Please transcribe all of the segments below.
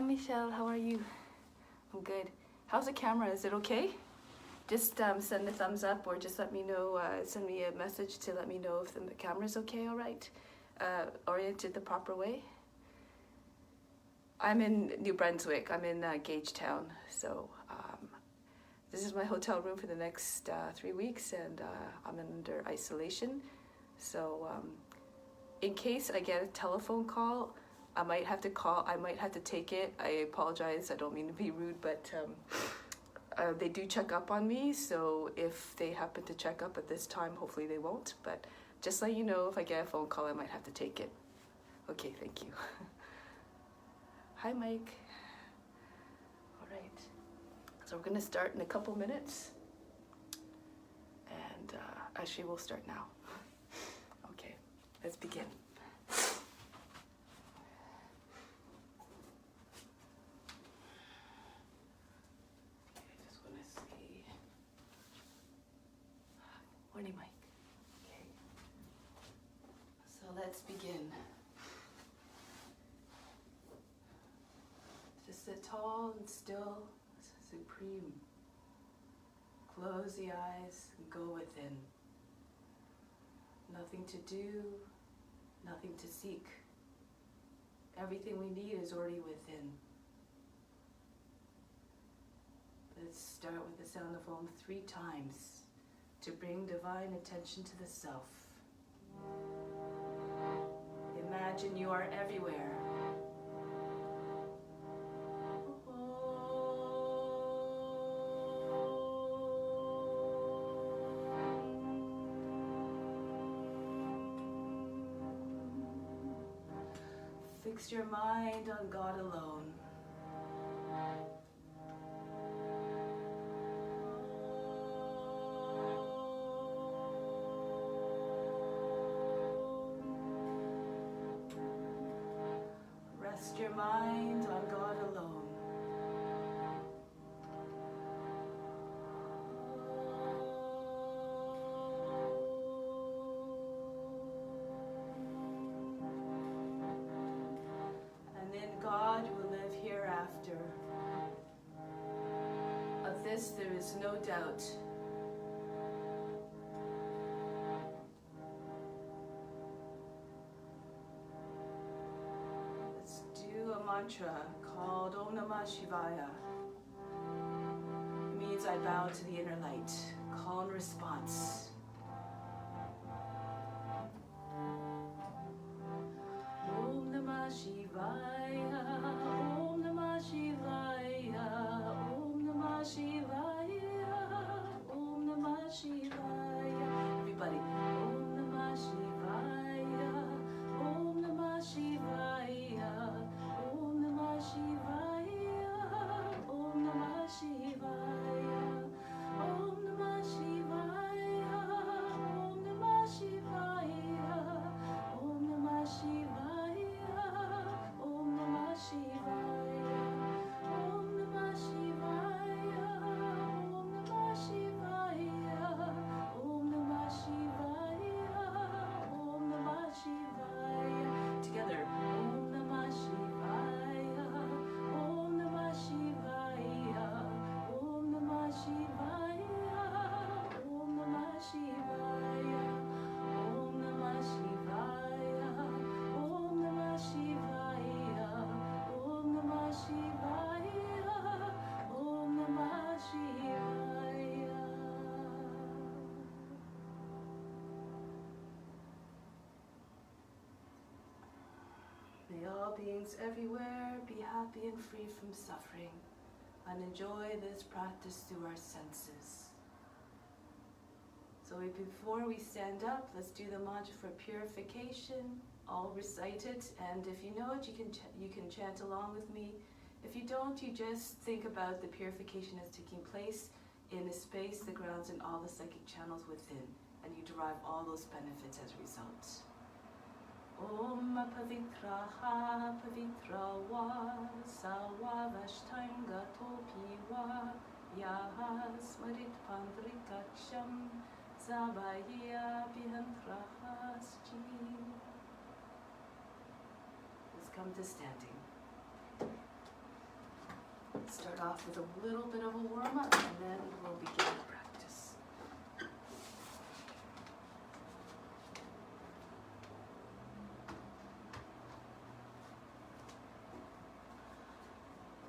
Hi Michelle, how are you? I'm good. How's the camera? Is it okay? Just send a thumbs up or just let me know, send me a message to let me know if the camera's okay, all right? Oriented the proper way. I'm in New Brunswick. I'm in Gagetown. So this is my hotel room for the next 3 weeks, and I'm under isolation. So in case I get a telephone call, I might have to take it. I apologize, I don't mean to be rude, but they do check up on me, so if they happen to check up at this time, hopefully they won't, but just let you know, if I get a phone call, I might have to take it. Okay, thank you. Hi, Mike. All right, so we're gonna start in a couple minutes, and actually we'll start now. Okay, let's begin. Morning, Mike. Okay. So let's begin. Just sit tall and still, supreme. Close the eyes and go within. Nothing to do, nothing to seek. Everything we need is already within. Let's start with the sound of Om 3 times. To bring divine attention to the self. Imagine you are everywhere. Fix your mind on God alone. Rest your mind on God alone. And then God will live hereafter. Of this there is no doubt. Mantra called Om Namah Shivaya. It means I bow to the inner light. Call and response. Om Namah Shivaya. Om Namah Shivaya. Om Namah Shivaya. Om Namah Shivaya. Everybody. Om Namah Shivaya. Om Namah Shivaya. Shivaya, Om Namah Shivaya, Om Namah Shivaya, Om Namah Shivaya, Om Namah Shivaya, Om Namah Shivaya, Om Namah Shivaya, Om Namah Shivaya, Om Namah Shivaya, Om Namah Shivaya. Together, Om Namah Shivaya. Om Namah Shivaya, Om Namah Shivaya, Om Namah Shivaya, Om Namah Shivaya, Om Namah Shivaya, Om Namah Shivaya, Om Namah Shivaya. May all beings everywhere be happy and free from suffering, and enjoy this practice through our senses. So before we stand up, let's do the mantra for purification. I'll recite it, and if you know it, you can chant along with me. If you don't, you just think about the purification as taking place in the space, the grounds, and all the psychic channels within, and you derive all those benefits as a result. Om Pavitraha Pavitrawa Sawa Vashtanga Topiwa Yaha Smarit Pandrikaksham Zavaya Bihantraha Sji. Let's come to standing. Let's start off with a little bit of a warm-up and then we'll begin the practice.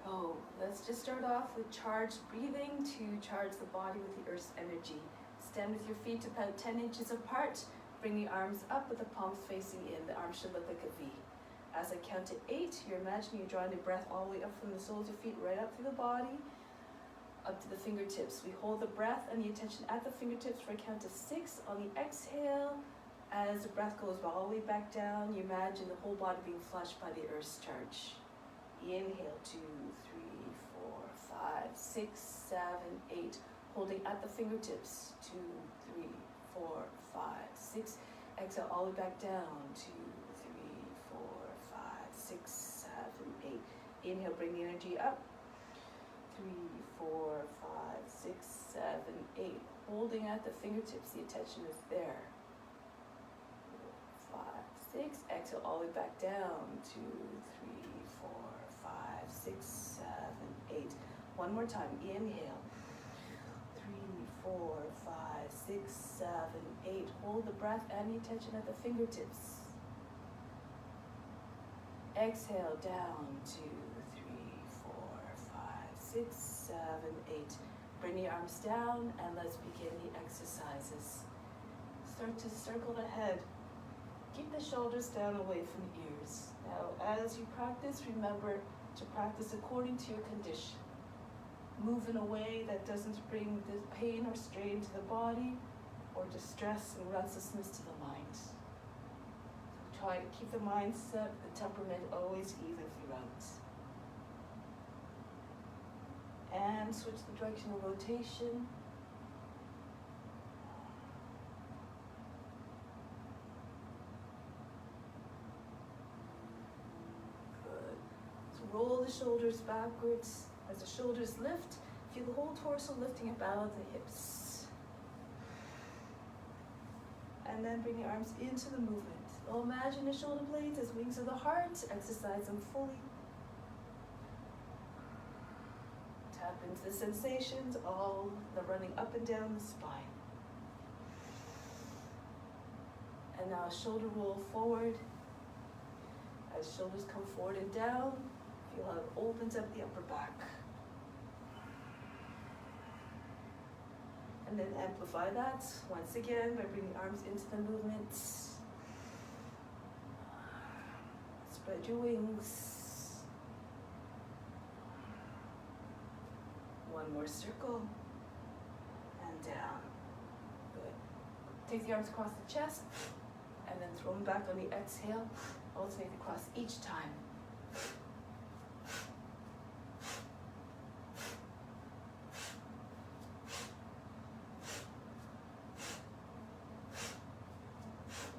Oh, let's just start off with charged breathing to charge the body with the earth's energy. Stand with your feet about 10 inches apart. Bring the arms up with the palms facing in. The arms should look like a V. As I count to 8, you're imagining you're drawing the breath all the way up from the soles of your feet, right up through the body, up to the fingertips. We hold the breath and the attention at the fingertips for a count to 6. On the exhale, as the breath goes all the way back down, you imagine the whole body being flushed by the earth's charge. Inhale, 2, 3, 4, 5, 6, 7, 8. Holding at the fingertips, 2, 3, 4, 5, 6. Exhale all the way back down, 2, 6, 7, 8. Inhale, bring the energy up. 3, 4, 5, 6, 7, 8. Holding at the fingertips, the attention is there. 4, 5, 6. Exhale all the way back down. 2, 3, 4, 5, 6, 7, 8. One more time. Inhale. 3, 4, 5, 6, 7, 8. Hold the breath and the attention at the fingertips. Exhale down, 2, 3, 4, 5, 6, 7, 8. Bring the arms down and let's begin the exercises. Start to circle the head. Keep the shoulders down away from the ears. Now, as you practice, remember to practice according to your condition. Move in a way that doesn't bring the pain or strain to the body or distress and restlessness to the mind. Try to keep the mindset, the temperament always even throughout. And switch the direction of rotation. Good. So roll the shoulders backwards. As the shoulders lift, feel the whole torso lifting about the hips. And then bring the arms into the movement. Oh, imagine the shoulder blades as wings of the heart. Exercise them fully. Tap into the sensations, all the running up and down the spine. And now shoulder roll forward. As shoulders come forward and down, feel how it opens up the upper back. And then amplify that once again by bringing arms into the movement. Spread your wings. One more circle. And down. Good. Take the arms across the chest and then throw them back on the exhale. Alternate across each time.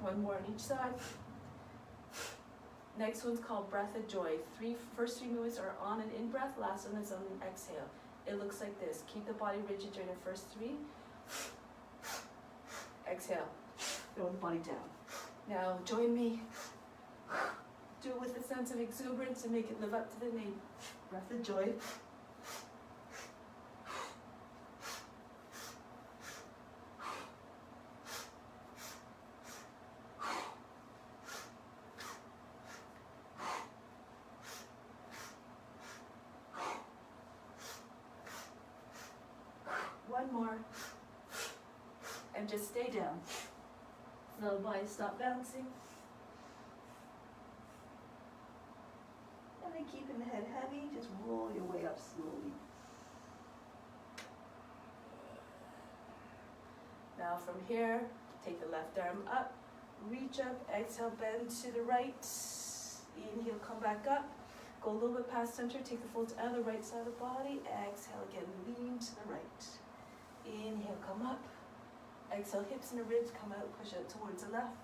One more on each side. Next one's called Breath of Joy. First three movements are on an in-breath, last one is on an exhale. It looks like this. Keep the body rigid during the first 3. Exhale. Throw the body down. Now join me. Do it with a sense of exuberance and make it live up to the name. Breath of Joy. One more. And just stay down. So the body stop bouncing. And then keeping the head heavy, just roll your way up slowly. Now from here, take the left arm up, reach up, exhale, bend to the right. Inhale, come back up. Go a little bit past center, take the folds out of the right side of the body. Exhale again, lean to the right. Inhale, come up. Exhale, hips and the ribs come out, push out towards the left.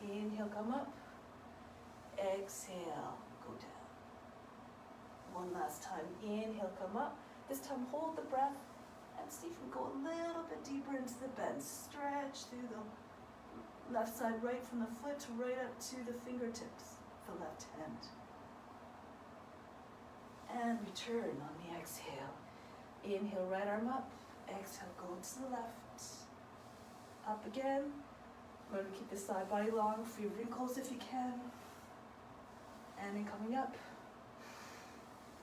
Inhale, come up. Exhale, go down. One last time. Inhale, come up. This time, hold the breath and see if we go a little bit deeper into the bend. Stretch through the left side, right from the foot right up to the fingertips, the left hand. And return on the exhale. Inhale, right arm up. Exhale, go to the left. Up again. Remember to keep the side body long. Free wrinkles if you can. And then coming up.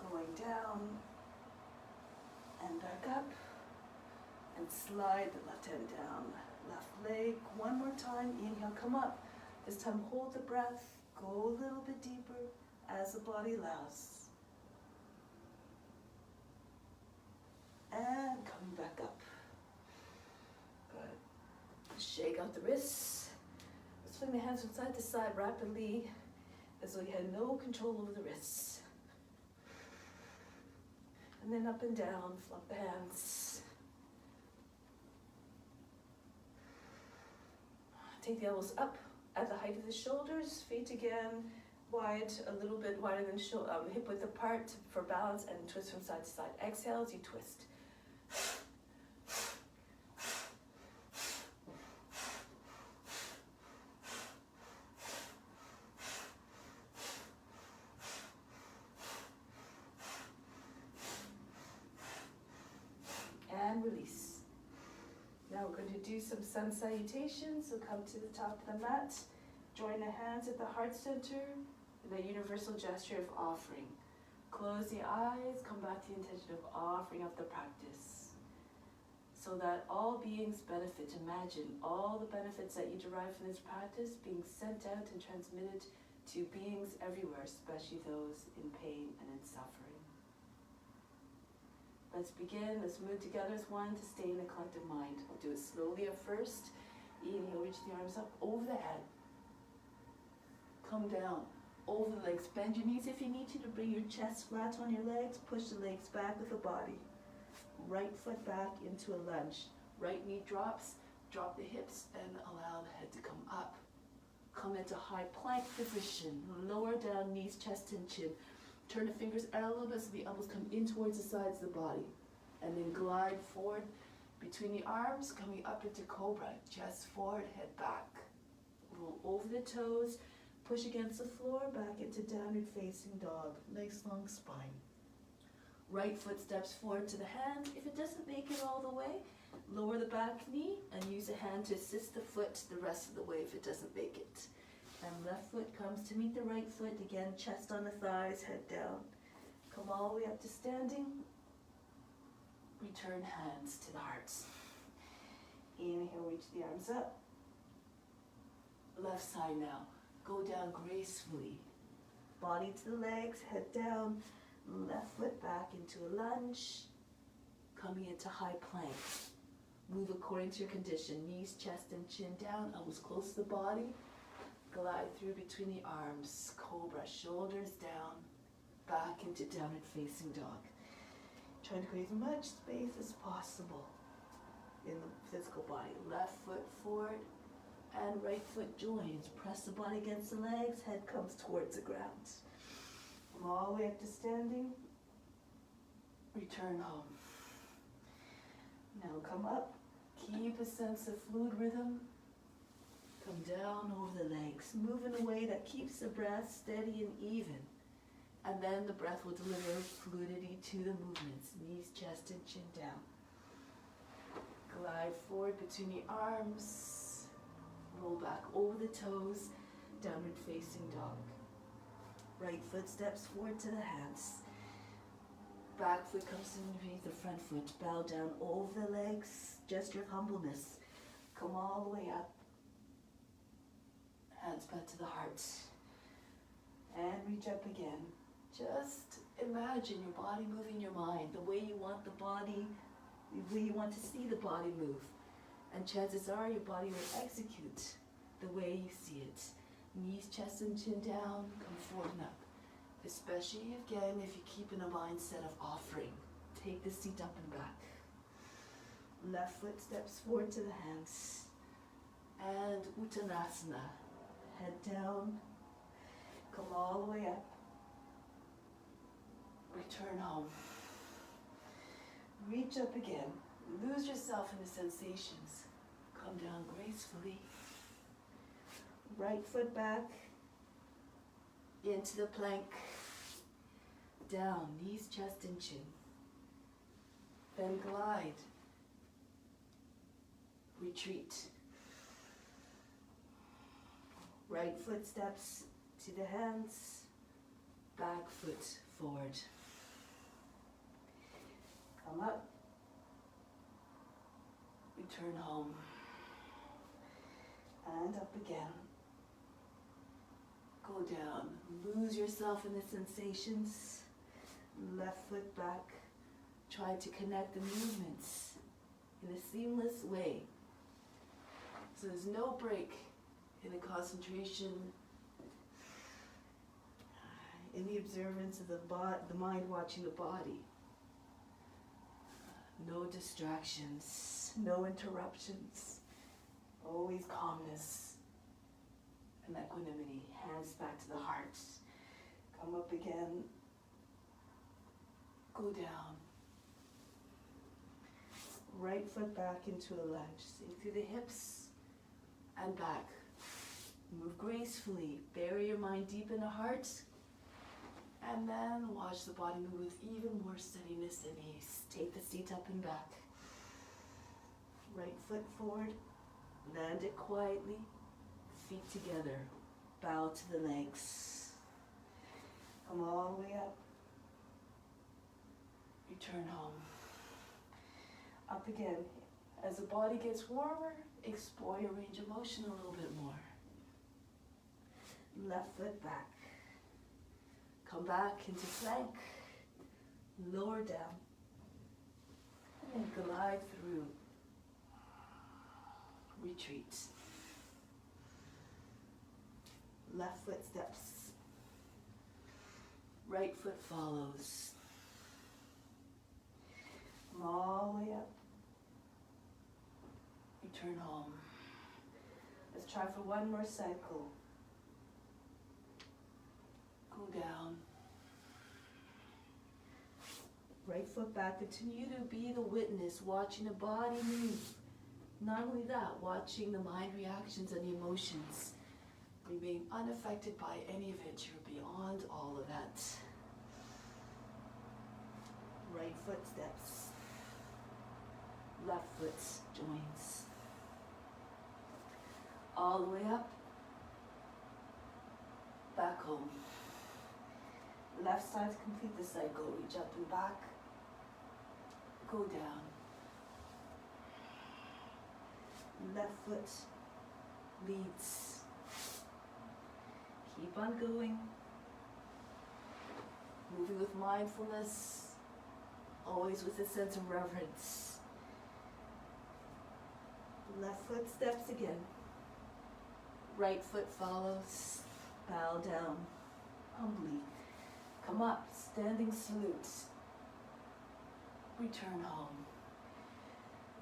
Going down. And back up. And slide the left hand down. Left leg. One more time. Inhale, come up. This time hold the breath. Go a little bit deeper as the body allows. And coming back up. Good. Shake out the wrists. Swing the hands from side to side rapidly as though you had no control over the wrists. And then up and down, flop the hands. Take the elbows up at the height of the shoulders, feet again wide, a little bit wider than hip width apart for balance, and twist from side to side. Exhale as you twist. And release. Now we're going to do some sun salutations. So come to the top of the mat. Join the hands at the heart center. The universal gesture of offering. Close the eyes. Come back to the intention of offering up the practice. So that all beings benefit. Imagine all the benefits that you derive from this practice being sent out and transmitted to beings everywhere, especially those in pain and in suffering. Let's begin. Let's move together as one to stay in a collective mind. We'll do it slowly at first. Inhale, reach the arms up over the head. Come down over the legs. Bend your knees if you need to bring your chest flat on your legs. Push the legs back with the body. Right foot back into a lunge. Right knee drops. Drop the hips and allow the head to come up. Come into high plank position. Lower down knees, chest and chin. Turn the fingers out a little bit so the elbows come in towards the sides of the body. And then glide forward between the arms, coming up into cobra. Chest forward, head back. Roll over the toes. Push against the floor, back into downward facing dog. Nice long spine. Right foot steps forward to the hand. If it doesn't make it all the way, lower the back knee and use a hand to assist the foot the rest of the way if it doesn't make it. And left foot comes to meet the right foot. Again, chest on the thighs, head down. Come all the way up to standing. Return hands to the hearts. Inhale, reach the arms up. Left side now. Go down gracefully. Body to the legs, head down. Left foot back into a lunge. Coming into high plank. Move according to your condition. Knees, chest, and chin down. Elbows close to the body. Glide through between the arms. Cobra, shoulders down. Back into downward facing dog. Trying to create as much space as possible in the physical body. Left foot forward and right foot joins. Press the body against the legs. Head comes towards the ground. Come all the way up to standing. Return home. Now come up. Keep a sense of fluid rhythm. Come down over the legs. Move in a way that keeps the breath steady and even. And then the breath will deliver fluidity to the movements. Knees, chest, and chin down. Glide forward between the arms. Roll back over the toes. Downward facing dog. Right foot steps forward to the hands. Back foot comes underneath the front foot. Bow down over the legs. Gesture of humbleness. Come all the way up. Hands back to the heart. And reach up again. Just imagine your body moving your mind, the way you want the body, the way you want to see the body move. And chances are your body will execute the way you see it. Knees, chest, and chin down, come forward and up. Especially, again, if you keep in a mindset of offering. Take the seat up and back. Left foot steps forward to the hands. And Uttanasana. Head down. Come all the way up. Return home. Reach up again. Lose yourself in the sensations. Come down gracefully. Right foot back. Into the plank. down, knees, chest, and chin. Then glide. Retreat. Right foot steps to the hands, back foot forward. Come up. Return home. And up again. Go down. Lose yourself in the sensations. Left foot back. Try to connect the movements in a seamless way. So there's no break in the concentration, in the observance of the mind watching the body. No distractions, no interruptions, always calmness and equanimity. Hands back to the heart. Come up again. Go down. Right foot back into a lunge. Sink through the hips and back. Move gracefully. Bury your mind deep in the heart. And then watch the body move with even more steadiness and ease. Take the seat up and back. Right foot forward. Land it quietly. Feet together. Bow to the legs. Come all the way up. Return home. Up again. As the body gets warmer, explore your range of motion a little bit more. Left foot back. Come back into plank. Lower down. And glide through. Retreat. Left foot steps. Right foot follows. Come all the way up. Return home. Let's try for one more cycle. Go down. Right foot back. Continue to be the witness, watching the body move. Not only that, watching the mind reactions and emotions. Remain unaffected by any of it. You're beyond all of that. Right foot steps. Left foot joins. All the way up. Back home. Left side to complete the cycle. Reach up and back. Go down. Left foot leads. Keep on going. Moving with mindfulness. Always with a sense of reverence. Left foot steps again. Right foot follows. Bow down. Humbly. Come up. Standing salute. Return home.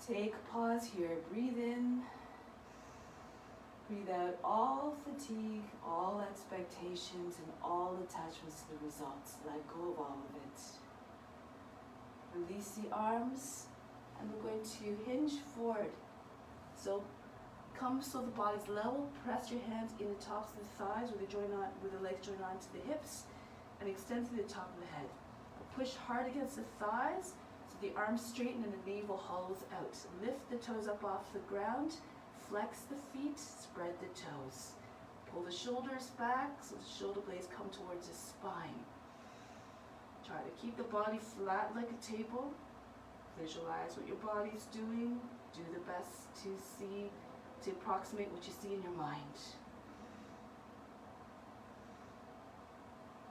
Take a pause here. Breathe in. Breathe out all fatigue, all expectations, and all attachments to the results. Let go of all of it. Release the arms, and we're going to hinge forward. So come so the body's level. Press your hands in the tops of the thighs with the legs join on to the hips, and extend to the top of the head. Push hard against the thighs so the arms straighten and the navel hollows out. Lift the toes up off the ground. Flex the feet, spread the toes. Pull the shoulders back so the shoulder blades come towards the spine. Try to keep the body flat like a table. Visualize what your body's doing. Do the best to approximate what you see in your mind.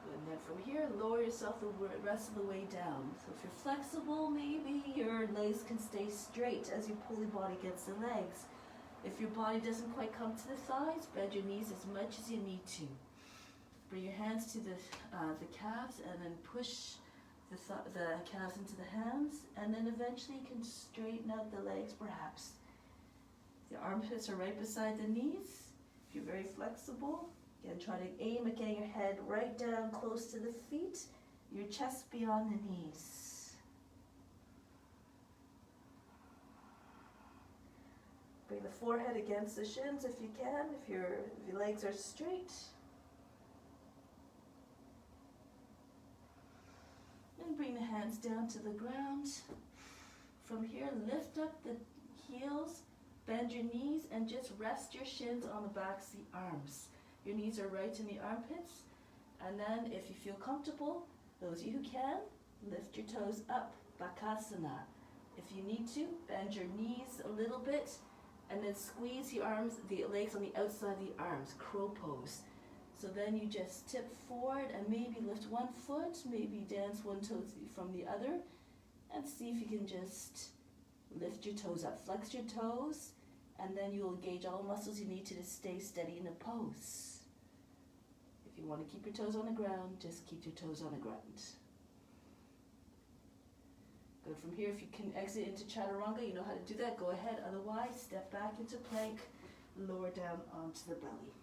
Good. And then from here, lower yourself the rest of the way down. So if you're flexible, maybe your legs can stay straight as you pull your body against the legs. If your body doesn't quite come to the thighs, bend your knees as much as you need to. Bring your hands to the calves and then push the calves into the hands, and then eventually you can straighten out the legs perhaps. The armpits are right beside the knees. If you're very flexible, again try to aim at getting your head right down close to the feet, your chest beyond the knees. Bring the forehead against the shins if you can, if your legs are straight. And bring the hands down to the ground. From here, lift up the heels, bend your knees, and just rest your shins on the backs of the arms. Your knees are right in the armpits. And then if you feel comfortable, those of you who can, lift your toes up, Bakasana. If you need to, bend your knees a little bit, and then squeeze the arms, the legs on the outside of the arms, crow pose. So then you just tip forward and maybe lift one foot, maybe dance one toe from the other, and see if you can just lift your toes up. Flex your toes, and then you'll engage all the muscles you need to stay steady in the pose. If you want to keep your toes on the ground, just keep your toes on the ground. Good. From here, if you can exit into Chaturanga, you know how to do that, go ahead. Otherwise, step back into plank, lower down onto the belly.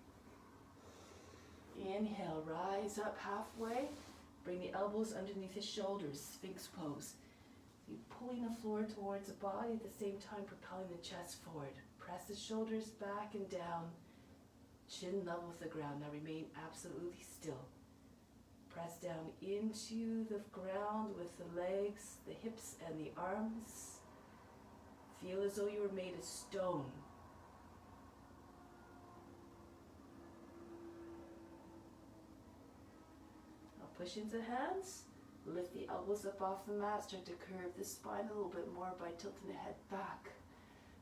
Inhale, rise up halfway. Bring the elbows underneath the shoulders, Sphinx pose. You're pulling the floor towards the body, at the same time propelling the chest forward. Press the shoulders back and down, chin level with the ground. Now remain absolutely still. Press down into the ground with the legs, the hips, and the arms. Feel as though you were made of stone. Push into hands, lift the elbows up off the mat, start to curve the spine a little bit more by tilting the head back.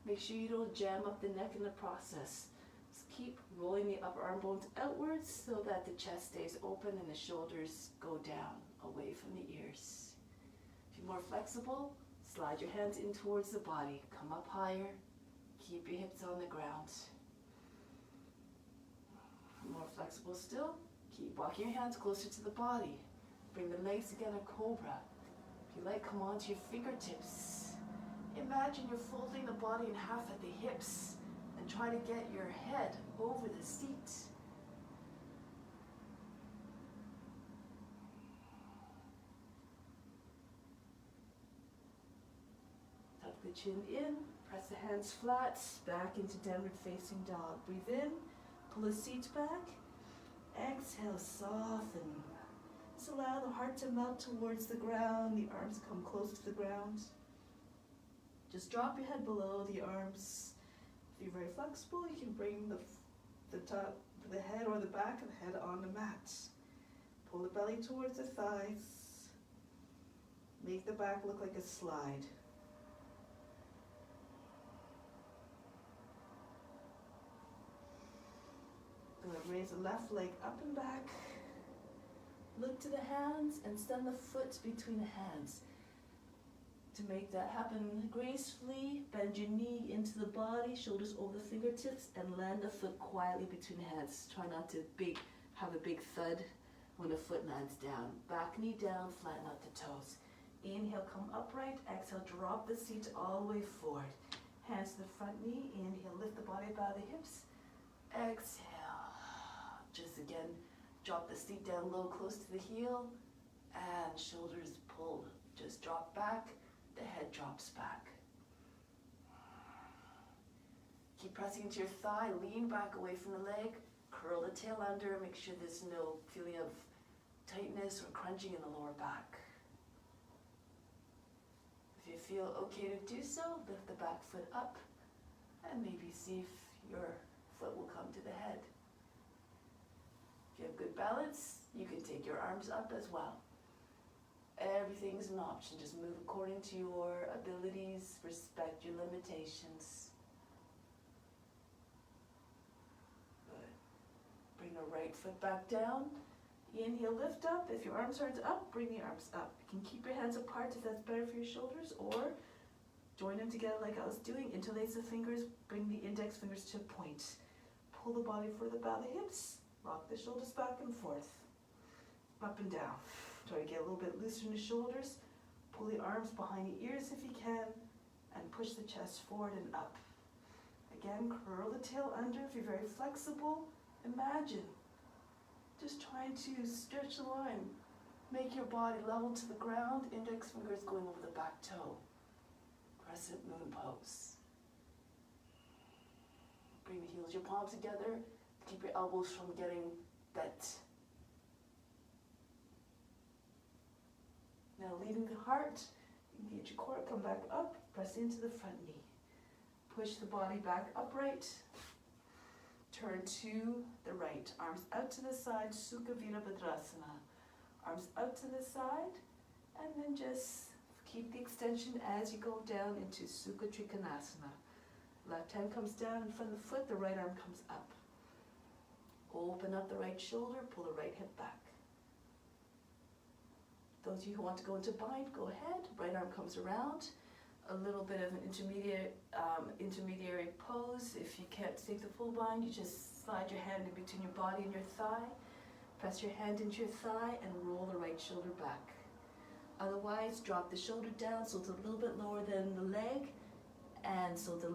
Make sure you don't jam up the neck in the process. Just keep rolling the upper arm bones outwards so that the chest stays open and the shoulders go down, away from the ears. If you're more flexible, slide your hands in towards the body. Come up higher, keep your hips on the ground. More flexible still. Keep walking your hands closer to the body. Bring the legs together, cobra. If you like, come onto your fingertips. Imagine you're folding the body in half at the hips and try to get your head over the seat. Tuck the chin in, press the hands flat, back into downward facing dog. Breathe in, pull the seat back. Exhale, soften. Just allow the heart to melt towards the ground, the arms come close to the ground. Just drop your head below the arms. If you're very flexible, you can bring the top, the head or the back of the head on the mat. Pull the belly towards the thighs. Make the back look like a slide. Raise the left leg up and back. Look to the hands and send the foot between the hands. To make that happen gracefully, bend your knee into the body, shoulders over the fingertips, and land the foot quietly between the hands. Try not to have a big thud when the foot lands down. Back knee down, flatten out the toes. Inhale, come upright. Exhale, drop the seat all the way forward. Hands to the front knee. Inhale, lift the body by the hips. Exhale. Just again, drop the seat down low, close to the heel, and shoulders pulled. Just drop back, the head drops back. Keep pressing into your thigh, lean back away from the leg, curl the tail under, make sure there's no feeling of tightness or crunching in the lower back. If you feel okay to do so, lift the back foot up, and maybe see if your foot will come to the head. If you have good balance, you can take your arms up as well. Everything's an option. Just move according to your abilities, respect your limitations. Good. Bring the right foot back down. Inhale, lift up. If your arms aren't up, bring the arms up. You can keep your hands apart if that's better for your shoulders, or join them together like I was doing. Interlace the fingers, bring the index fingers to a point. Pull the body further by the hips. Rock the shoulders back and forth, up and down. Try to get a little bit looser in the shoulders. Pull the arms behind the ears if you can, and push the chest forward and up. Again, curl the tail under if you're very flexible. Imagine just trying to stretch the line. Make your body level to the ground, index fingers going over the back toe. Crescent Moon pose. Bring the heels, your palms together. Keep your elbows from getting bent. Now leading the heart, engage your core, come back up, press into the front knee. Push the body back upright. Turn to the right, arms out to the side, Sukha Virabhadrasana. Arms out to the side, and then just keep the extension as you go down into Sukha Trikonasana. Left hand comes down in front of the foot, the right arm comes up. Open up the right shoulder, pull the right hip back. Those of you who want to go into bind, go ahead. Right arm comes around. A little bit of an intermediary pose. If you can't take the full bind, you just slide your hand in between your body and your thigh. Press your hand into your thigh and roll the right shoulder back. Otherwise, drop the shoulder down so it's a little bit lower than the leg. And so the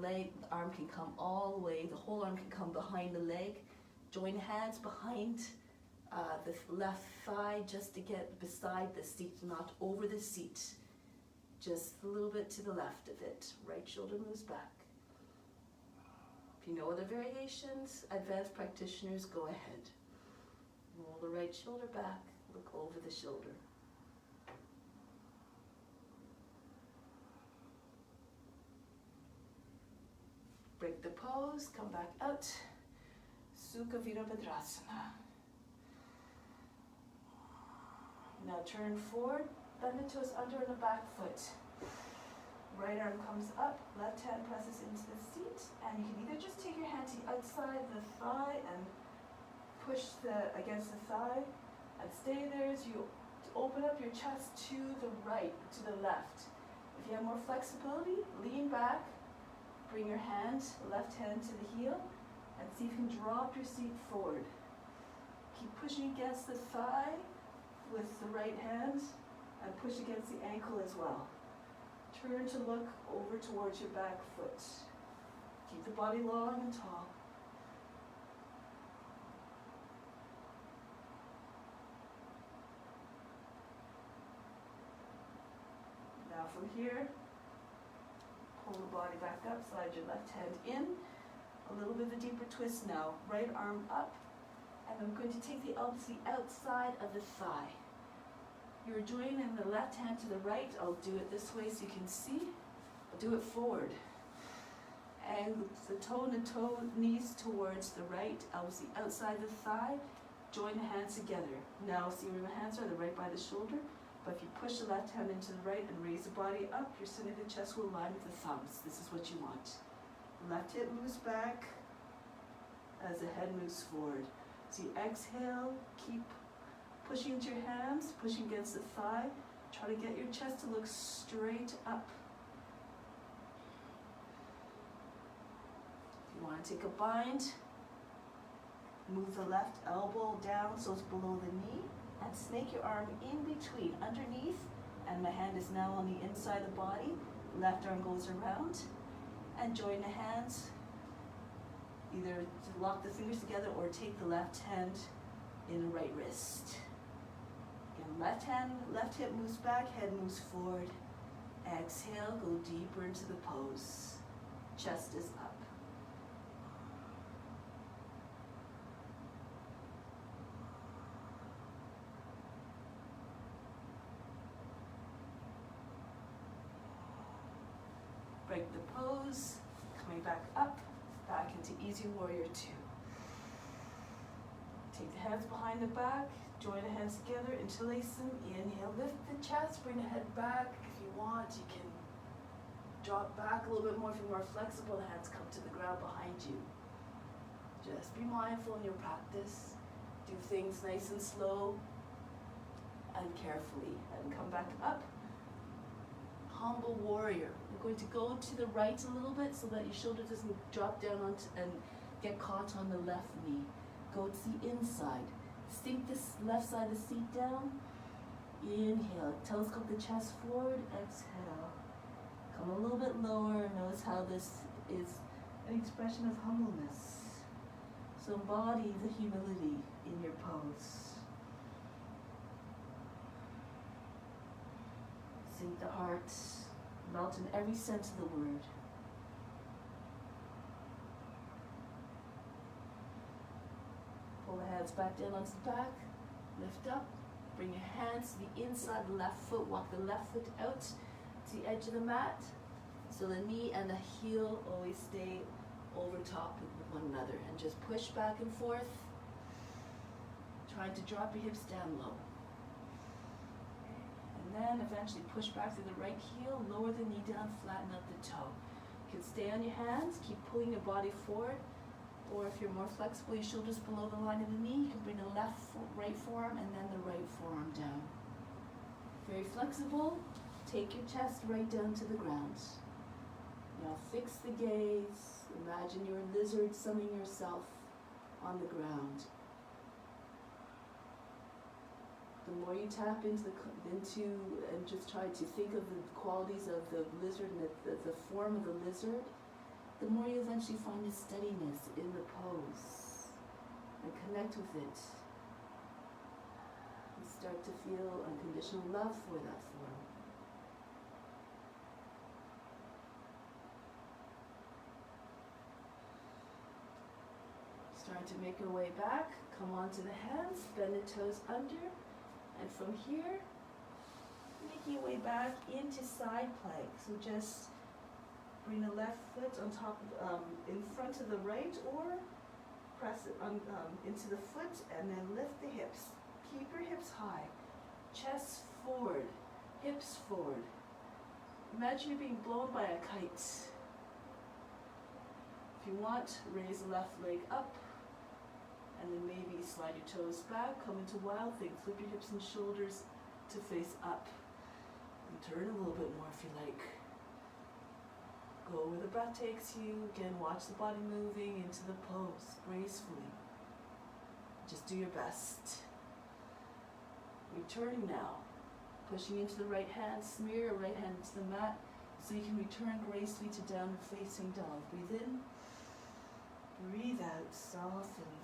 arm can come all the way, the whole arm can come behind the leg. Join hands behind the left thigh just to get beside the seat, not over the seat. Just a little bit to the left of it. Right shoulder moves back. If you know other variations, advanced practitioners, go ahead. Roll the right shoulder back, look over the shoulder. Break the pose, come back out. Sukha Virabhadrasana. Now turn forward, bend the toes under on the back foot. Right arm comes up, left hand presses into the seat, and you can either just take your hand to the outside of the thigh and push against the thigh and stay there as you open up your chest to the right, to the left. If you have more flexibility, lean back, bring your hand, left hand to the heel, and see if you can drop your seat forward. Keep pushing against the thigh with the right hand and push against the ankle as well. Turn to look over towards your back foot. Keep the body long and tall. Now from here, pull the body back up, slide your left hand in. A little bit of a deeper twist now. Right arm up, and I'm going to take the elbows to the outside of the thigh. You're joining the left hand to the right. I'll do it this way so you can see. I'll do it forward. And the toe and the toe, knees towards the right, elbows the outside of the thigh. Join the hands together. Now see where my hands are, they're right by the shoulder. But if you push the left hand into the right and raise the body up, your center of the chest will align with the thumbs. This is what you want. Left hip moves back as the head moves forward. So you exhale, keep pushing into your hands, pushing against the thigh. Try to get your chest to look straight up. If you want to take a bind, move the left elbow down so it's below the knee, and snake your arm in between, underneath, and my hand is now on the inside of the body. Left arm goes around, and join the hands. Either to lock the fingers together or take the left hand in the right wrist. Again, left hip moves back, head moves forward. Exhale, go deeper into the pose. Chest is up. Break the pose, coming back up, back into Easy Warrior 2. Take the hands behind the back, join the hands together, interlace them. Inhale, lift the chest, bring the head back. If you want, you can drop back a little bit more. If you're more flexible, the hands come to the ground behind you. Just be mindful in your practice. Do things nice and slow and carefully. And come back up. Humble Warrior. You're going to go to the right a little bit so that your shoulder doesn't drop down and get caught on the left knee. Go to the inside. Sink this left side of the seat down. Inhale. Telescope the chest forward. Exhale. Come a little bit lower. Notice how this is an expression of humbleness. So embody the humility in your pose. Sink the heart. Melt in every sense of the word. Pull the hands back down onto the back. Lift up. Bring your hands to the inside of the left foot. Walk the left foot out to the edge of the mat. So the knee and the heel always stay over top of one another. And just push back and forth. Trying to drop your hips down low. And then eventually push back to the right heel. Lower the knee down, flatten out the toe. You can stay on your hands. Keep pulling your body forward. Or if you're more flexible, your shoulders below the line of the knee, you can bring the right forearm and then the right forearm down. Very flexible. Take your chest right down to the ground. Now fix the gaze. Imagine you're a lizard sunning yourself on the ground. The more you tap into and just try to think of the qualities of the lizard and the form of the lizard, the more you eventually find a steadiness in the pose and connect with it. You start to feel unconditional love for that form. Starting to make your way back, come onto the hands, bend the toes under, and from here, making your way back into side plank. So just bring the left foot on top of, in front of the right, or press it on, into the foot and then lift the hips. Keep your hips high. Chest forward, hips forward. Imagine you're being blown by a kite. If you want, raise the left leg up and then maybe slide your toes back, come into wild thing, flip your hips and shoulders to face up. And turn a little bit more if you like. Go where the breath takes you. Again, watch the body moving into the pose gracefully. Just do your best. Returning now. Pushing into the right hand, smear your right hand into the mat so you can return gracefully to downward facing dog. Breathe in. Breathe out. Soften.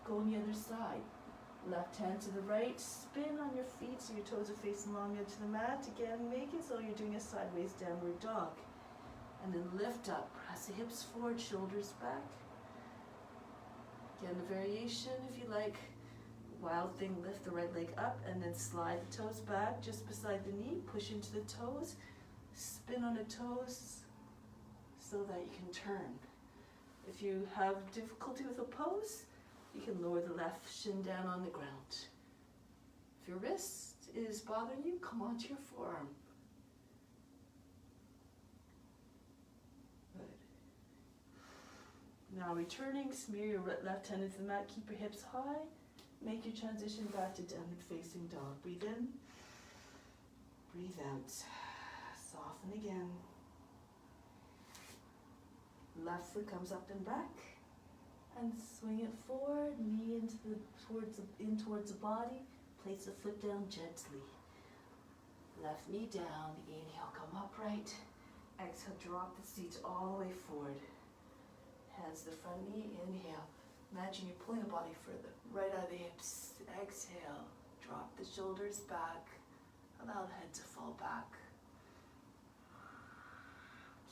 Go on the other side. Left hand to the right, spin on your feet so your toes are facing long into the mat. Again, make it so you're doing a sideways downward dog. And then lift up, press the hips forward, shoulders back. Again, the variation, if you like, wild thing, lift the right leg up and then slide the toes back just beside the knee, push into the toes, spin on the toes so that you can turn. If you have difficulty with a pose, you can lower the left shin down on the ground. If your wrist is bothering you, come onto your forearm. Good. Now returning, smear your left hand into the mat, keep your hips high. Make your transition back to downward facing dog. Breathe in, breathe out. Soften again. Left foot comes up and back. And swing it forward, knee towards the body. Place the foot down gently. Left knee down, inhale, come upright. Exhale, drop the seat all the way forward. Hands to the front knee, inhale. Imagine you're pulling the body further, right out of the hips. Exhale, drop the shoulders back. Allow the head to fall back.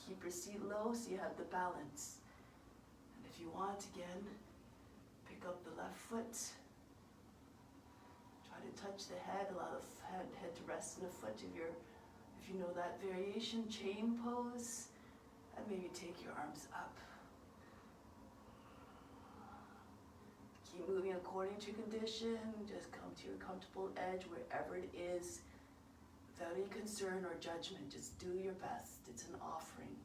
Keep your seat low so you have the balance. If you want, again, pick up the left foot. Try to touch the head, allow the head to rest in the foot if you know that variation, chain pose, and maybe take your arms up. Keep moving according to your condition. Just come to your comfortable edge wherever it is, without any concern or judgment. Just do your best. It's an offering.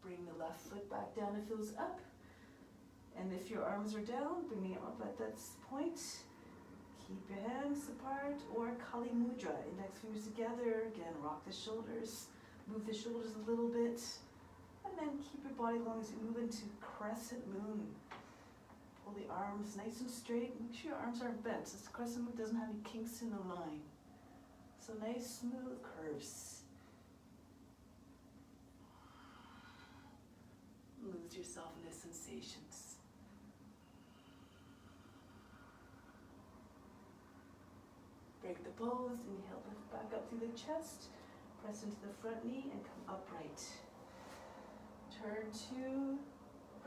Bring the left foot back down if it feels up. And if your arms are down, bring them up at that point. Keep your hands apart, or Kali Mudra. Index fingers together. Again, rock the shoulders. Move the shoulders a little bit. And then keep your body long as you move into Crescent Moon. Pull the arms nice and straight. Make sure your arms aren't bent. This Crescent Moon doesn't have any kinks in the line. So nice, smooth curves. Lose yourself in the sensations. Break the pose, inhale, lift back up through the chest, press into the front knee and come upright. Turn to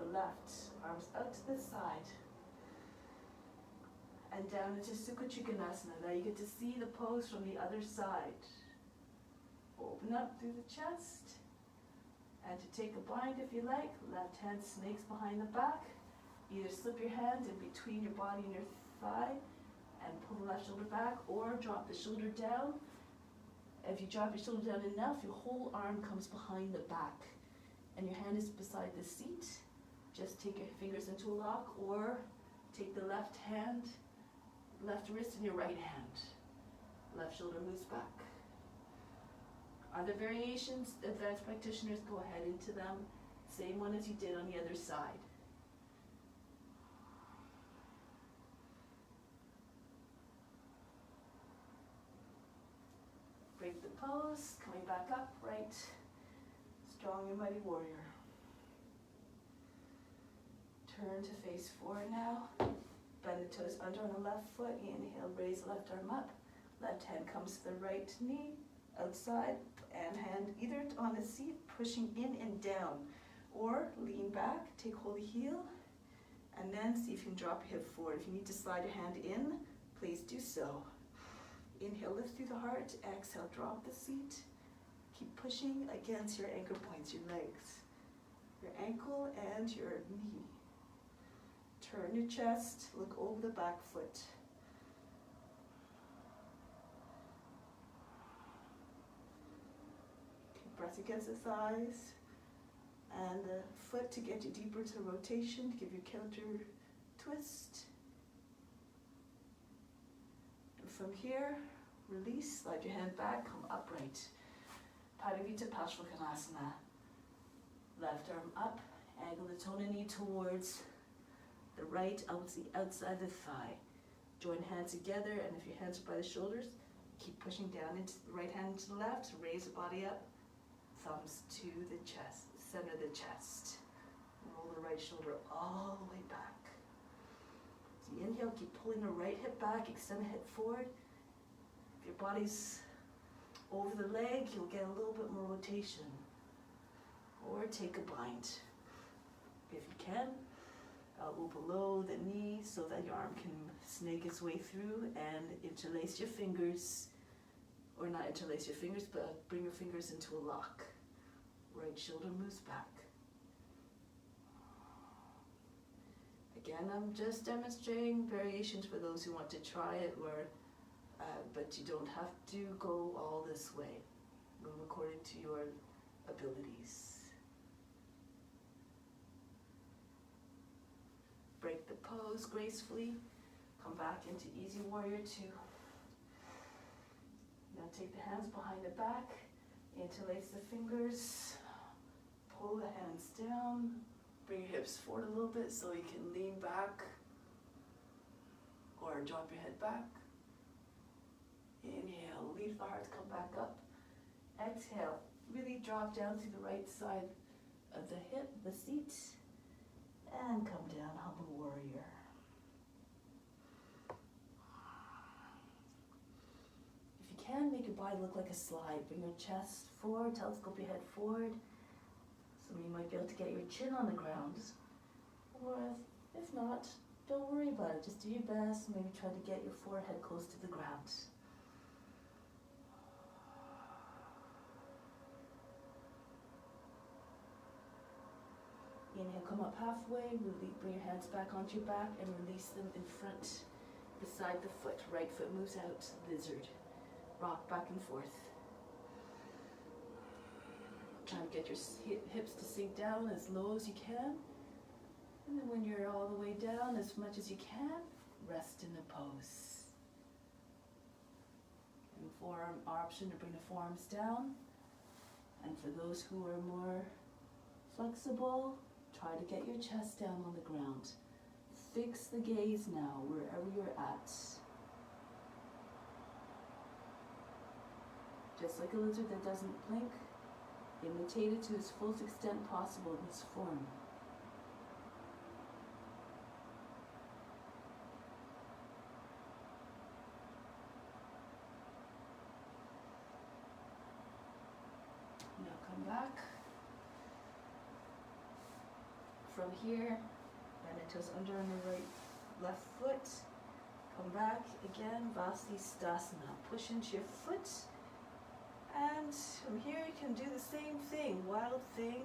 the left. Arms out to the side. And down into Sukha Trikonasana. Now you get to see the pose from the other side. Open up through the chest. And to take a bind if you like, left hand snakes behind the back. Either slip your hand in between your body and your thigh and pull the left shoulder back, or drop the shoulder down. If you drop your shoulder down enough, your whole arm comes behind the back and your hand is beside the seat. Just take your fingers into a lock, or take the left hand, left wrist in your right hand. Left shoulder moves back. Other variations, advanced practitioners, go ahead into them. Same one as you did on the other side. Break the pose, coming back up, right. Strong and mighty warrior. Turn to face forward now. Bend the toes under on the left foot. Inhale, raise the left arm up. Left hand comes to the right knee, outside, and hand either on the seat, pushing in and down. Or lean back, take hold of the heel, and then see if you can drop your hip forward. If you need to slide your hand in, please do so. Inhale, lift through the heart. Exhale, drop the seat. Keep pushing against your anchor points, your legs, your ankle and your knee. Turn your chest, look over the back foot. Press against the thighs and the foot to get you deeper into rotation, to give you counter twist. And from here, release, slide your hand back, come upright. Padavita Parsvakonasana. Left arm up, angle the toe and knee towards the right, outside the thigh. Join hands together, and if your hands are by the shoulders, keep pushing down into the right hand to the left, raise the body up. Thumbs to the chest, center the chest. Roll the right shoulder all the way back. So you inhale, keep pulling the right hip back, extend the hip forward. If your body's over the leg, you'll get a little bit more rotation. Or take a bind. If you can, elbow below the knee so that your arm can snake its way through and interlace your fingers. Or not interlace your fingers, but bring your fingers into a lock. Right shoulder moves back. Again, I'm just demonstrating variations for those who want to try it, but you don't have to go all this way. Move according to your abilities. Break the pose gracefully. Come back into Easy Warrior 2. Now take the hands behind the back, interlace the fingers, pull the hands down, bring your hips forward a little bit so you can lean back or drop your head back. Inhale, leave the heart, come back up. Exhale, really drop down to the right side of the hip, the seat, and come down, Humble Warrior. Can make your body look like a slide. Bring your chest forward, telescope your head forward. Some of you might be able to get your chin on the ground. Or if not, don't worry about it. Just do your best. Maybe try to get your forehead close to the ground. Inhale, come up halfway. Really bring your hands back onto your back and release them in front, beside the foot. Right foot moves out, lizard. Rock back and forth. Try to get your hips to sink down as low as you can. And then when you're all the way down, as much as you can, rest in the pose. And forearm option to bring the forearms down. And for those who are more flexible, try to get your chest down on the ground. Fix the gaze now, wherever you're at. Just like a lizard that doesn't blink, imitate it to its fullest extent possible in this form. Now come back. From here, bend the toes under on the left foot. Come back again, Vasisthasana. Push into your foot. And from here you can do the same thing, wild thing,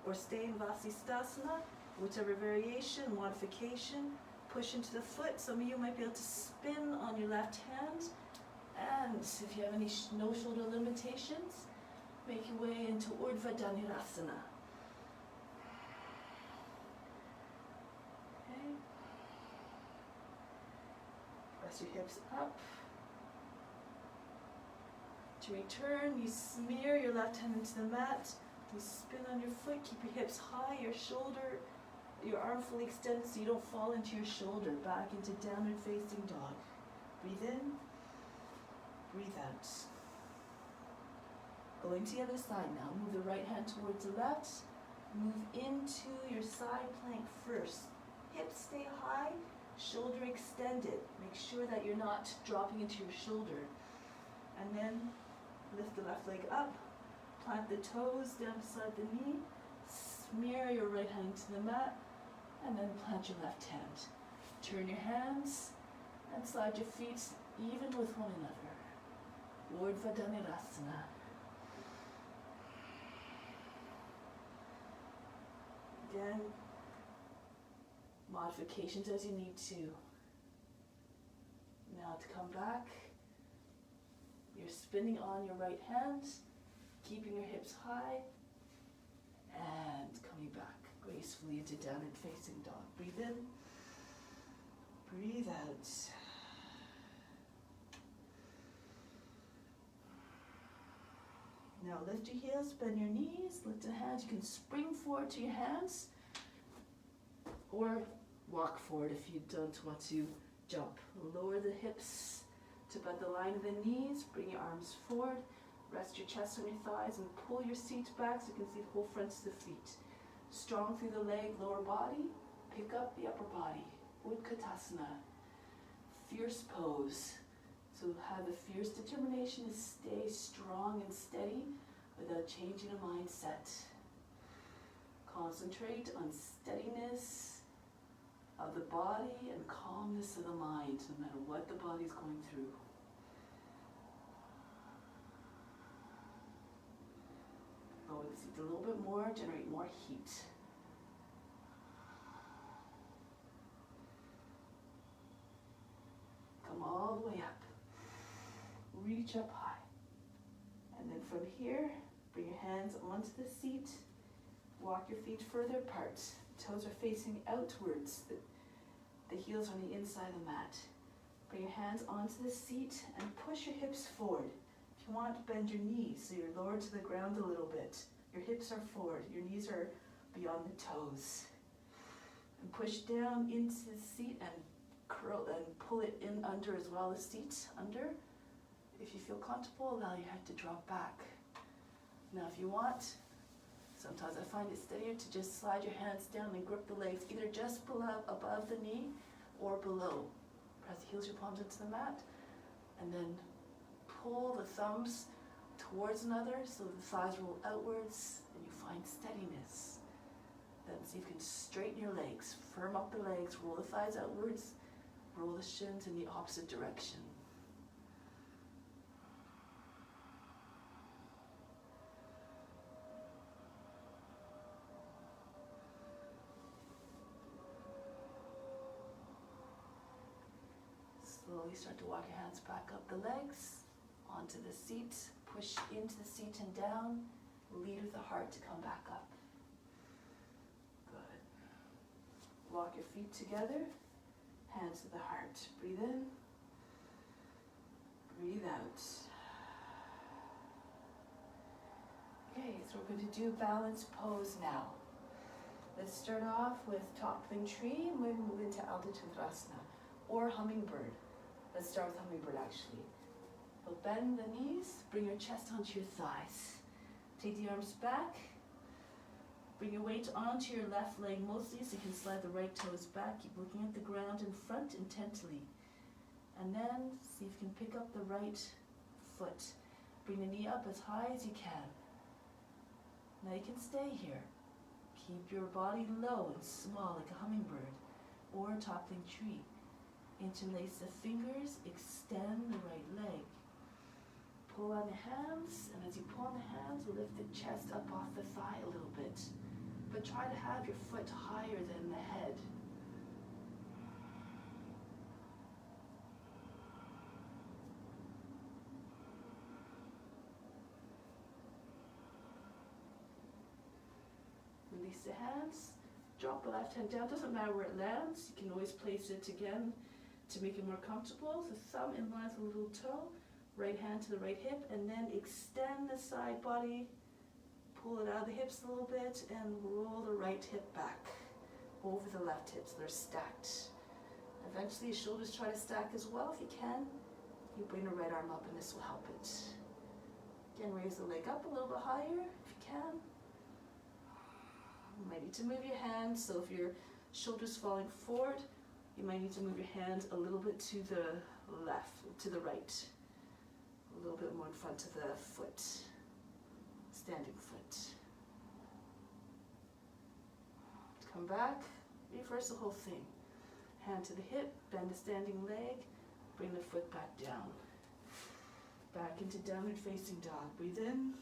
or stay in Vasisthasana, whichever variation, modification. Push into the foot. Some of you might be able to spin on your left hand. And if you have any no shoulder limitations, make your way into Urdhva Dhanurasana. Okay. Press your hips up. To return, you smear your left hand into the mat. You spin on your foot. Keep your hips high, your shoulder, your arm fully extended so you don't fall into your shoulder. Back into downward facing dog. Breathe in. Breathe out. Going to the other side now. Move the right hand towards the left. Move into your side plank first. Hips stay high, shoulder extended. Make sure that you're not dropping into your shoulder. And then lift the left leg up. Plant the toes down beside the knee. Smear your right hand into the mat. And then plant your left hand. Turn your hands and slide your feet even with one another. Urdhva Dhanurasana. Again, modifications as you need to. Now to come back, you're spinning on your right hand, keeping your hips high, and coming back gracefully into downward facing dog. Breathe in, breathe out. Now lift your heels, bend your knees, lift the hands. You can spring forward to your hands or walk forward if you don't want to jump. Lower the hips to about the line of the knees. Bring your arms forward. Rest your chest on your thighs and pull your seat back so you can see the whole fronts of the feet. Strong through the leg, lower body. Pick up the upper body. Utkatasana. Fierce pose. So have the fierce determination to stay strong and steady without changing a mindset. Concentrate on steadiness of the body and calmness of the mind, no matter what the body's going through. Lower the seat a little bit more, generate more heat. Come all the way up. Reach up high. And then from here, bring your hands onto the seat. Walk your feet further apart. Toes are facing outwards. The heels are on the inside of the mat. Bring your hands onto the seat and push your hips forward. If you want, bend your knees so you're lower to the ground a little bit. Your hips are forward. Your knees are beyond the toes. And push down into the seat and curl and pull it in under as well as seat under. If you feel comfortable, allow your head to drop back. Now if you want, sometimes I find it steadier to just slide your hands down and grip the legs either just above the knee or below. Press the heels, your palms into the mat, and then pull the thumbs towards another so the thighs roll outwards and you find steadiness. Then see if you can straighten your legs, firm up the legs, roll the thighs outwards, roll the shins in the opposite direction. Slowly start to walk your hands back up the legs, onto the seat, push into the seat and down, lead with the heart to come back up. Good. Walk your feet together, hands to the heart. Breathe in, breathe out. Okay, so we're going to do balance pose now. Let's start off with toppling tree and we'll move into Alda or Hummingbird. Let's start with Hummingbird actually. So bend the knees, bring your chest onto your thighs. Take the arms back. Bring your weight onto your left leg mostly so you can slide the right toes back. Keep looking at the ground in front intently. And then see if you can pick up the right foot. Bring the knee up as high as you can. Now you can stay here. Keep your body low and small like a hummingbird or a toppling tree. Interlace the fingers, extend the right leg. Pull on the hands, and as you pull on the hands, lift the chest up off the thigh a little bit. But try to have your foot higher than the head. Release the hands. Drop the left hand down. Doesn't matter where it lands. You can always place it again to make it more comfortable. The thumb in line with the little toe. Right hand to the right hip, and then extend the side body. Pull it out of the hips a little bit and roll the right hip back over the left hip so they're stacked. Eventually your shoulders try to stack as well if you can. You bring the right arm up and this will help it. Again, raise the leg up a little bit higher if you can. You might need to move your hands, so if your shoulder's falling forward, you might need to move your hands a little bit to the left, to the right. A little bit more in front of the foot, standing foot. Come back, reverse the whole thing. Hand to the hip, bend the standing leg, bring the foot back down. Back into downward facing dog. Breathe in,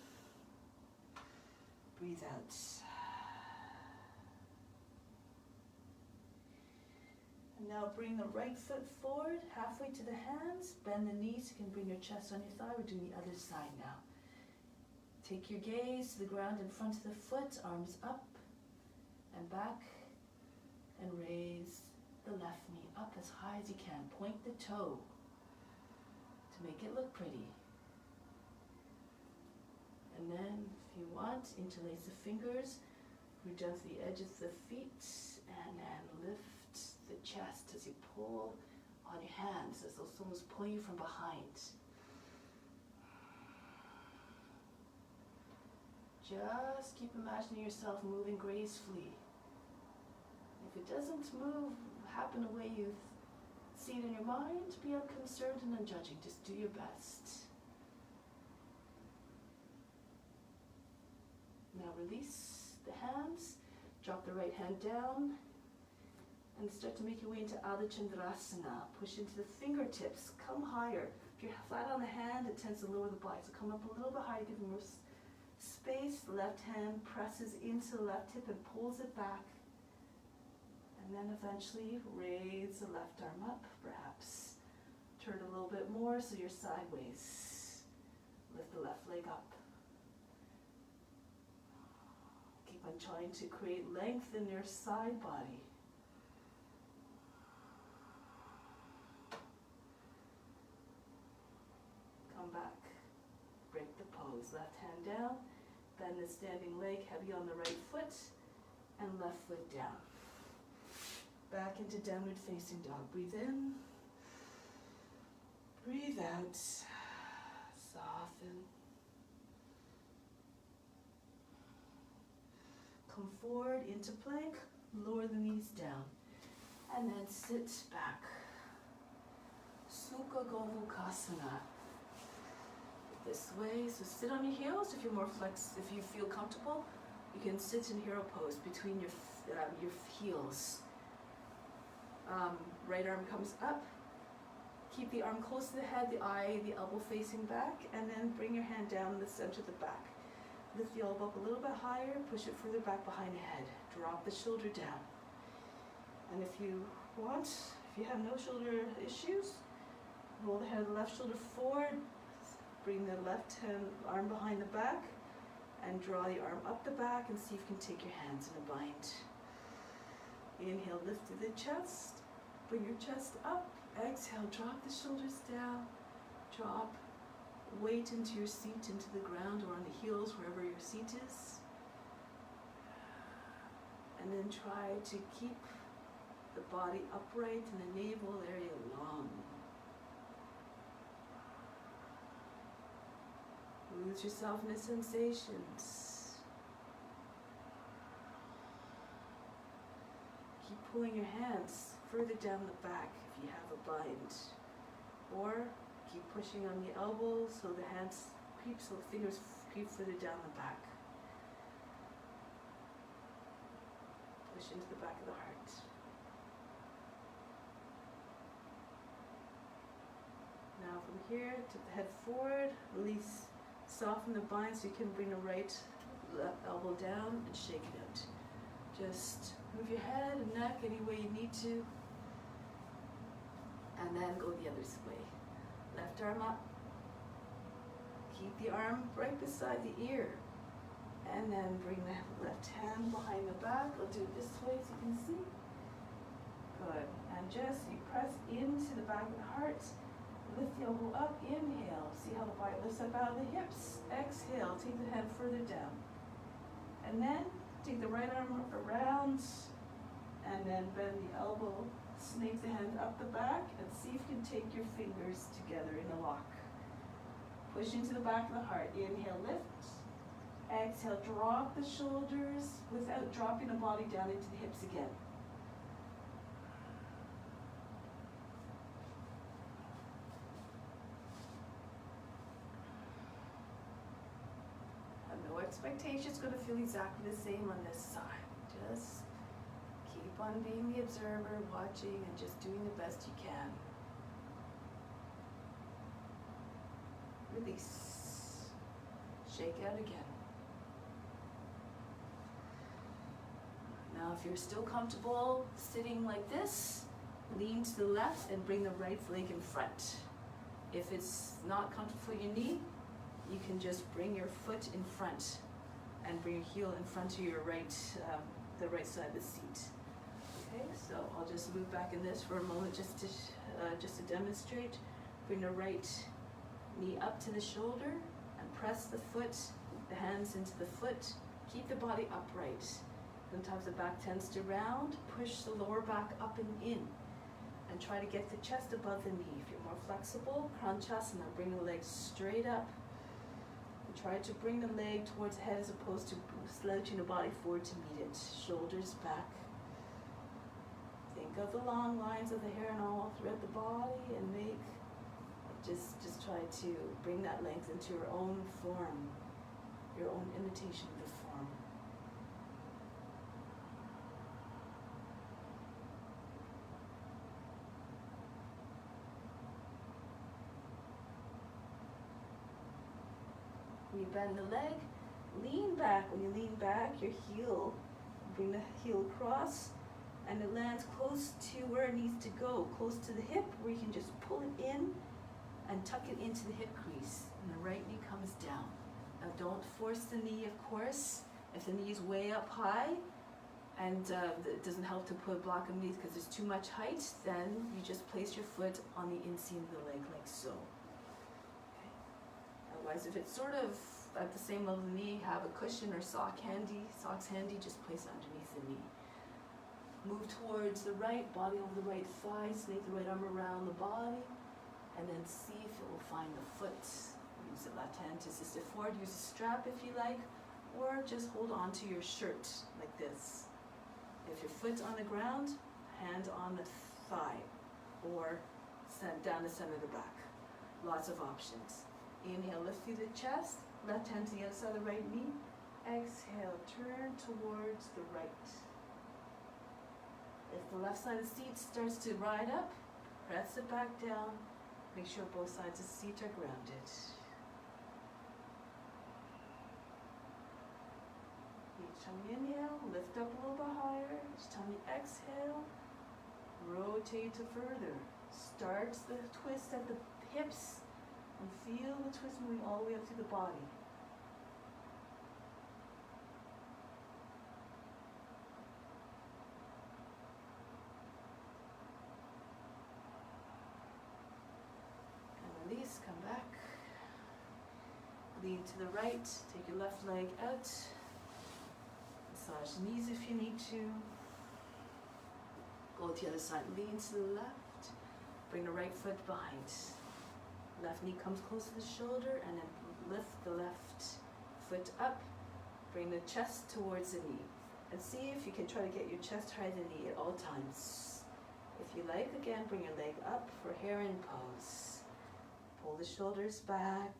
breathe out. And now bring the right foot forward, halfway to the hands, bend the knees, you can bring your chest on your thigh. We're doing the other side now. Take your gaze to the ground in front of the foot, arms up and back, and raise the left knee up as high as you can. Point the toe to make it look pretty. And then, if you want, interlace the fingers, reach down to the edge of the feet, and then lift the chest as you pull on your hands, as though someone's pulling you from behind. Just keep imagining yourself moving gracefully. If it doesn't happen the way you see it in your mind, be unconcerned and unjudging. Just do your best. Now release the hands, drop the right hand down, and start to make your way into Alda. Push into the fingertips, come higher. If you're flat on the hand, it tends to lower the body, so come up a little bit higher, give more space. The left hand presses into the left hip and pulls it back. And then eventually raise the left arm up, perhaps. Turn a little bit more so you're sideways. Lift the left leg up. Keep on trying to create length in your side body. Come back. Break the pose. Left hand down. Bend the standing leg heavy on the right foot. And left foot down. Back into downward facing dog. Breathe in. Breathe out. Soften. Come forward into plank. Lower the knees down. And then sit back. Sukha Govukasana. This way. So sit on your heels if you're more if you feel comfortable. You can sit in hero pose between your heels. Right arm comes up. Keep the arm close to the head, the eye, the elbow facing back, and then bring your hand down the center of the back. Lift the elbow up a little bit higher, push it further back behind the head. Drop the shoulder down. And if you want, if you have no shoulder issues, roll the head of the left shoulder forward, bring the left hand arm behind the back, and draw the arm up the back and see if you can take your hands in a bind. Inhale, lift to the chest, bring your chest up. Exhale, drop the shoulders down, drop weight into your seat, into the ground or on the heels, wherever your seat is. And then try to keep the body upright and the navel area long. Lose yourself in the sensations. Keep pulling your hands further down the back if you have a bind. Or keep pushing on the elbows so the hands creep, so the fingers creep further down the back. push into the back of the heart. Now from here, tip the head forward, release, soften the bind so you can bring the right left elbow down and shake it out. Just move your head and neck any way you need to, and then go the other way. Left arm up, keep the arm right beside the ear, and then bring the left hand behind the back. I'll do it this way so you can see. Good, and just you press into the back of the heart. Lift the elbow up, inhale. See how the body lifts up out of the hips. Exhale, take the head further down. And then take the right arm around and then bend the elbow. Snake the hand up the back and see if you can take your fingers together in a lock. Push into the back of the heart. Inhale, lift. Exhale, drop the shoulders without dropping the body down into the hips again. No expectation it's going to feel exactly the same on this side. Just keep on being the observer, watching, and just doing the best you can. Release. Shake out again. Now if you're still comfortable sitting like this, lean to the left and bring the right leg in front. If it's not comfortable for your knee, you can just bring your foot in front and bring your heel in front of your right, the right side of the seat. Okay, so I'll just move back in this for a moment just to demonstrate. Bring the right knee up to the shoulder and press the foot, the hands into the foot. Keep the body upright. Sometimes the back tends to round. Push the lower back up and in. And try to get the chest above the knee. If you're more flexible, Kranchasana, bring the legs straight up. Try to bring the leg towards the head as opposed to slouching the body forward to meet it. Shoulders back. Think of the long lines of the hair and all throughout the body and make, just try to bring that length into your own form, your own imitation of the form. When you bend the leg, lean back. When you lean back, your heel, bring the heel across, and it lands close to where it needs to go, close to the hip, where you can just pull it in and tuck it into the hip crease. And the right knee comes down. Now don't force the knee, of course. If the knee is way up high, and it doesn't help to put a block underneath because there's too much height, then you just place your foot on the inseam of the leg like so. Otherwise, if it's sort of at the same level of the knee, have a cushion or socks handy, just place it underneath the knee. Move towards the right, body over the right thigh, snake the right arm around the body, and then see if it will find the foot. Use the left hand to assist it forward, use a strap if you like, or just hold on to your shirt like this. If your foot's on the ground, hand on the thigh, or down the center of the back. Lots of options. Inhale, lift through the chest, left hand to the other side of the right knee. Exhale, turn towards the right. If the left side of the seat starts to ride up, press it back down. Make sure both sides of the seat are grounded. Each time you inhale, lift up a little bit higher. Each time you exhale, rotate to further. Start the twist at the hips. And feel the twist moving all the way up through the body. And release, come back. Lean to the right, take your left leg out. Massage the knees if you need to. Go to the other side, lean to the left. Bring the right foot behind. Left knee comes close to the shoulder, and then lift the left foot up. Bring the chest towards the knee. And see if you can try to get your chest higher than the knee at all times. If you like, again, bring your leg up for heron pose. Pull the shoulders back.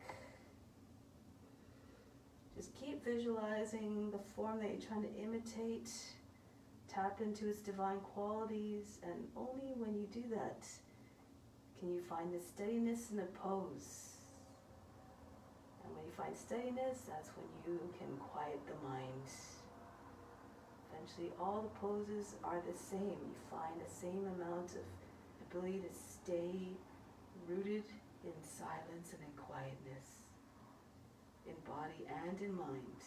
Just keep visualizing the form that you're trying to imitate. tap into its divine qualities, and only when you do that can you find the steadiness in the pose. And when you find steadiness, that's when you can quiet the mind. Eventually all the poses are the same. You find the same amount of ability to stay rooted in silence and in quietness, in body and in mind.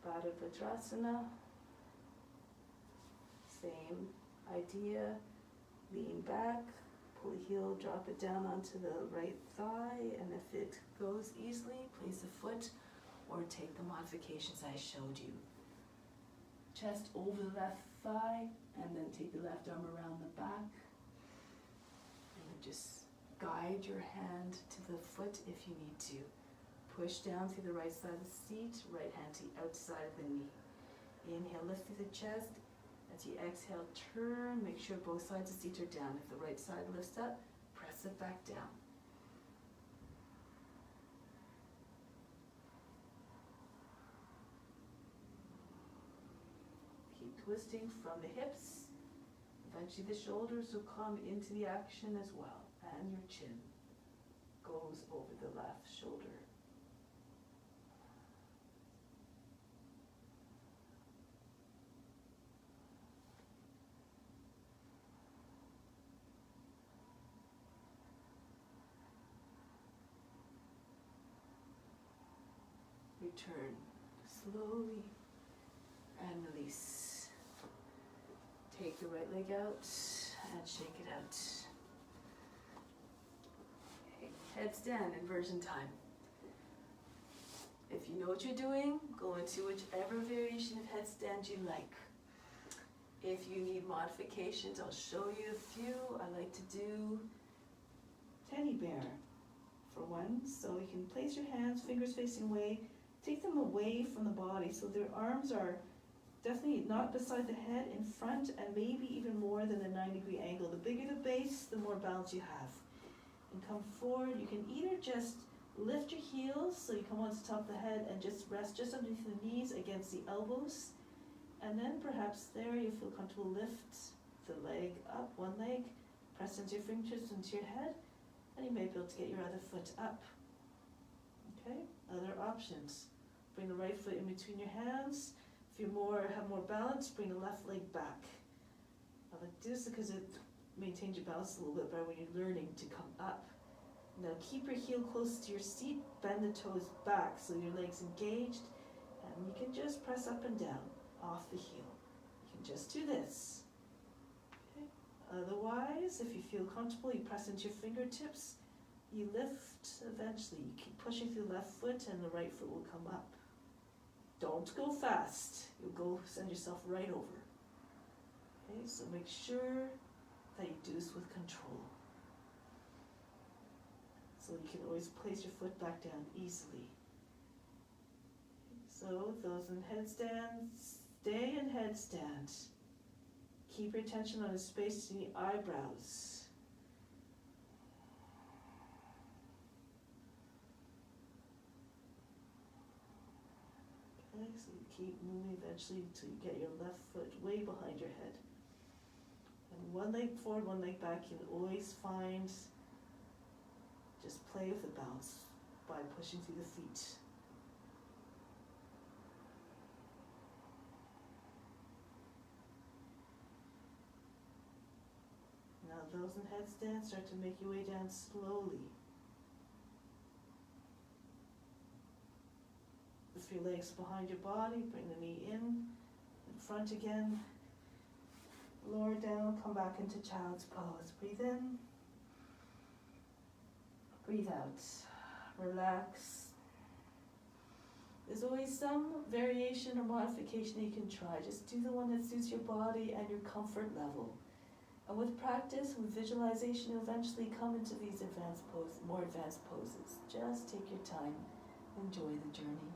Bhadrasana, same idea, lean back, pull the heel, drop it down onto the right thigh, and if it goes easily, place a foot or take the modifications I showed you. Chest over the left thigh, and then take the left arm around the back, and just guide your hand to the foot if you need to. Push down through the right side of the seat, right hand to the outside of the knee. Inhale, lift through the chest. As you exhale, turn, make sure both sides of the seat are down. If the right side lifts up, press it back down. Keep twisting from the hips. Eventually the shoulders will come into the action as well, and your chin goes over the left shoulder. Return slowly and release. Take the right leg out and shake it out. Okay. Headstand, inversion time. If you know what you're doing, go into whichever variation of headstand you like. If you need modifications, I'll show you a few. I like to do teddy bear for one. So you can place your hands, fingers facing away. Take them away from the body so their arms are definitely not beside the head, in front, and maybe even more than a 90-degree angle. The bigger the base, the more balance you have. And come forward. You can either just lift your heels so you come onto the top of the head and just rest just underneath the knees against the elbows. And then perhaps there you feel comfortable, lift the leg up, one leg, press into your fingertips into your head, and you may be able to get your other foot up. Okay, other options. Bring the right foot in between your hands. If you have more balance, bring the left leg back. I like to do this because it maintains your balance a little bit better when you're learning to come up. Now keep your heel close to your seat, bend the toes back so your leg's engaged, and you can just press up and down off the heel. You can just do this. Okay. Otherwise, if you feel comfortable, you press into your fingertips. You lift eventually. You keep pushing through the left foot and the right foot will come up. Don't go fast. You'll go send yourself right over. Okay, so make sure that you do this with control. So you can always place your foot back down easily. So those in headstands, stay in headstand. Keep your attention on the space in the eyebrows. Okay, so you keep moving eventually until you get your left foot way behind your head. And one leg forward, one leg back. You can always find, just play with the balance by pushing through the feet. Now those in headstand, start to make your way down slowly. With your legs behind your body, bring the knee in front again. Lower down, come back into child's pose. Breathe in. Breathe out. Relax. There's always some variation or modification you can try. Just do the one that suits your body and your comfort level. And with practice, with visualization, you'll eventually come into these advanced poses, more advanced poses. Just take your time. Enjoy the journey.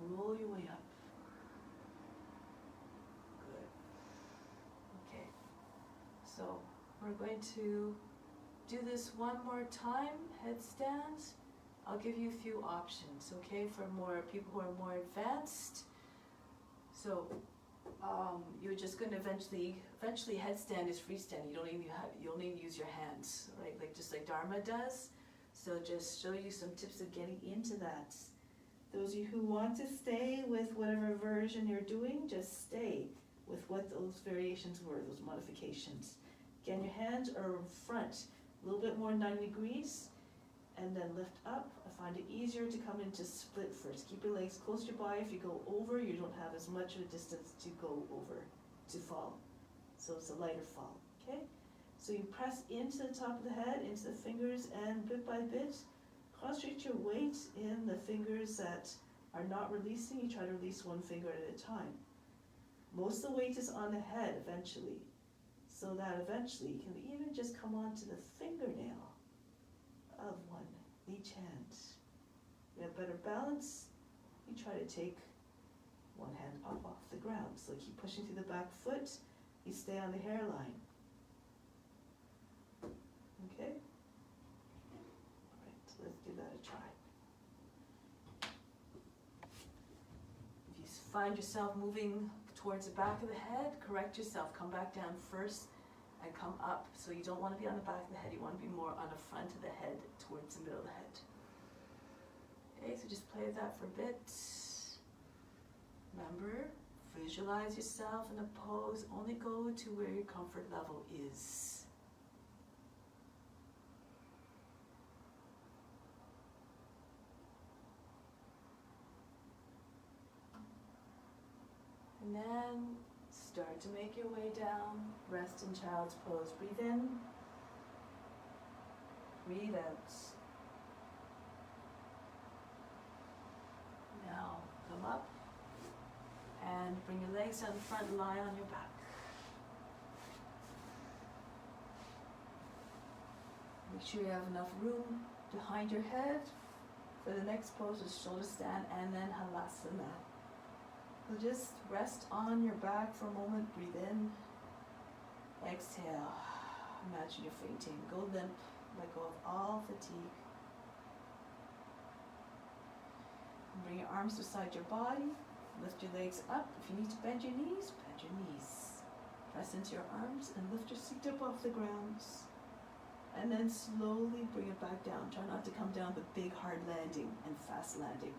Roll your way up. Good. Okay. So we're going to do this one more time, headstand. I'll give you a few options, okay, for more people who are more advanced. So you're just going to eventually headstand is freestanding. You only use your hands, right? Like just like Dharma does. So just show you some tips of getting into that. Those of you who want to stay with whatever version you're doing, just stay with what those variations were, those modifications. Again, your hands are in front, a little bit more 90 degrees, and then lift up. I find it easier to come into split first. Keep your legs close to your body. If you go over, you don't have as much of a distance to go over to fall. So it's a lighter fall, okay? So you press into the top of the head, into the fingers, and bit by bit, concentrate your weight in the fingers that are not releasing. You try to release one finger at a time. Most of the weight is on the head eventually, so that eventually you can even just come onto the fingernail of one, each hand. You have better balance, you try to take one hand up off the ground. So keep pushing through the back foot, you stay on the hairline. Okay? Alright, so let's give that a try. If you find yourself moving towards the back of the head, correct yourself, come back down first and come up. So you don't want to be on the back of the head, you want to be more on the front of the head, towards the middle of the head. Okay, so just play with that for a bit. Remember, visualize yourself in a pose, only go to where your comfort level is. And then start to make your way down. Rest in child's pose. Breathe in. Breathe out. Now come up and bring your legs down the front and lie on your back. Make sure you have enough room behind your head for the next pose is shoulder stand and then Hanumanasana. So just rest on your back for a moment, breathe in, exhale, imagine you're fainting, go limp, let go of all fatigue. And bring your arms beside your body, lift your legs up. If you need to bend your knees, bend your knees. Press into your arms and lift your seat up off the ground. And then slowly bring it back down. Try not to come down with big hard landing and fast landing.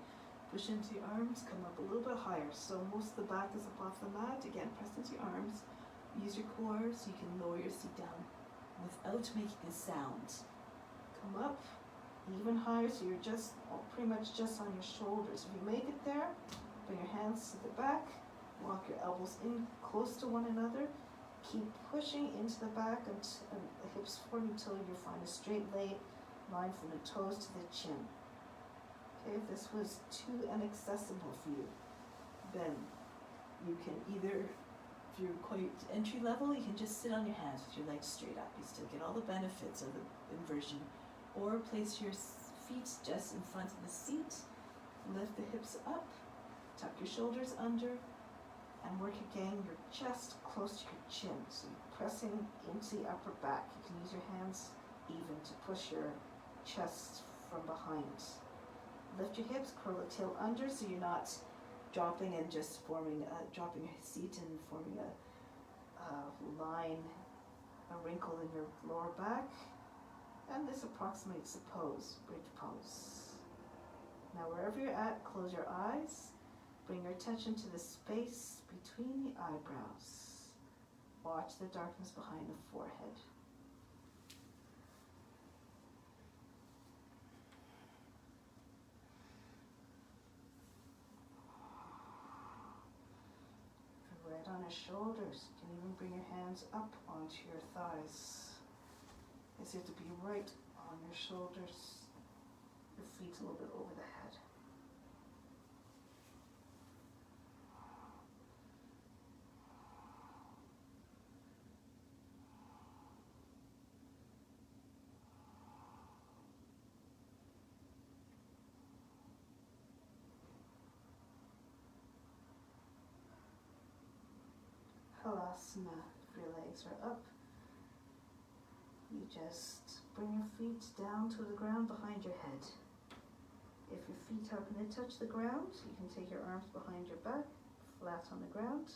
Push into your arms, come up a little bit higher. So most of the back is up off the mat. Again, press into your arms. Use your core so you can lower your seat down without making a sound. Come up even higher so you're just pretty much just on your shoulders. If you make it there, bring your hands to the back. Walk your elbows in close to one another. Keep pushing into the back and the hips forward until you find a straight line from the toes to the chin. Okay, if this was too inaccessible for you, then you can either, if you're quite entry level, you can just sit on your hands with your legs straight up. You still get all the benefits of the inversion. Or place your feet just in front of the seat, lift the hips up, tuck your shoulders under, and work again your chest close to your chin. So you're pressing into the upper back. You can use your hands even to push your chest from behind. Lift your hips, curl the tail under so you're not dropping and just forming, dropping your seat and forming a line, a wrinkle in your lower back. And this approximates the pose, bridge pose. Now wherever you're at, close your eyes. Bring your attention to the space between the eyebrows. Watch the darkness behind the forehead. Right on your shoulders. You can even bring your hands up onto your thighs. It's here to be right on your shoulders. Your feet a little bit over the head. Hanumanasana, if your legs are up. You just bring your feet down to the ground behind your head. If your feet happen to touch the ground, you can take your arms behind your back, flat on the ground.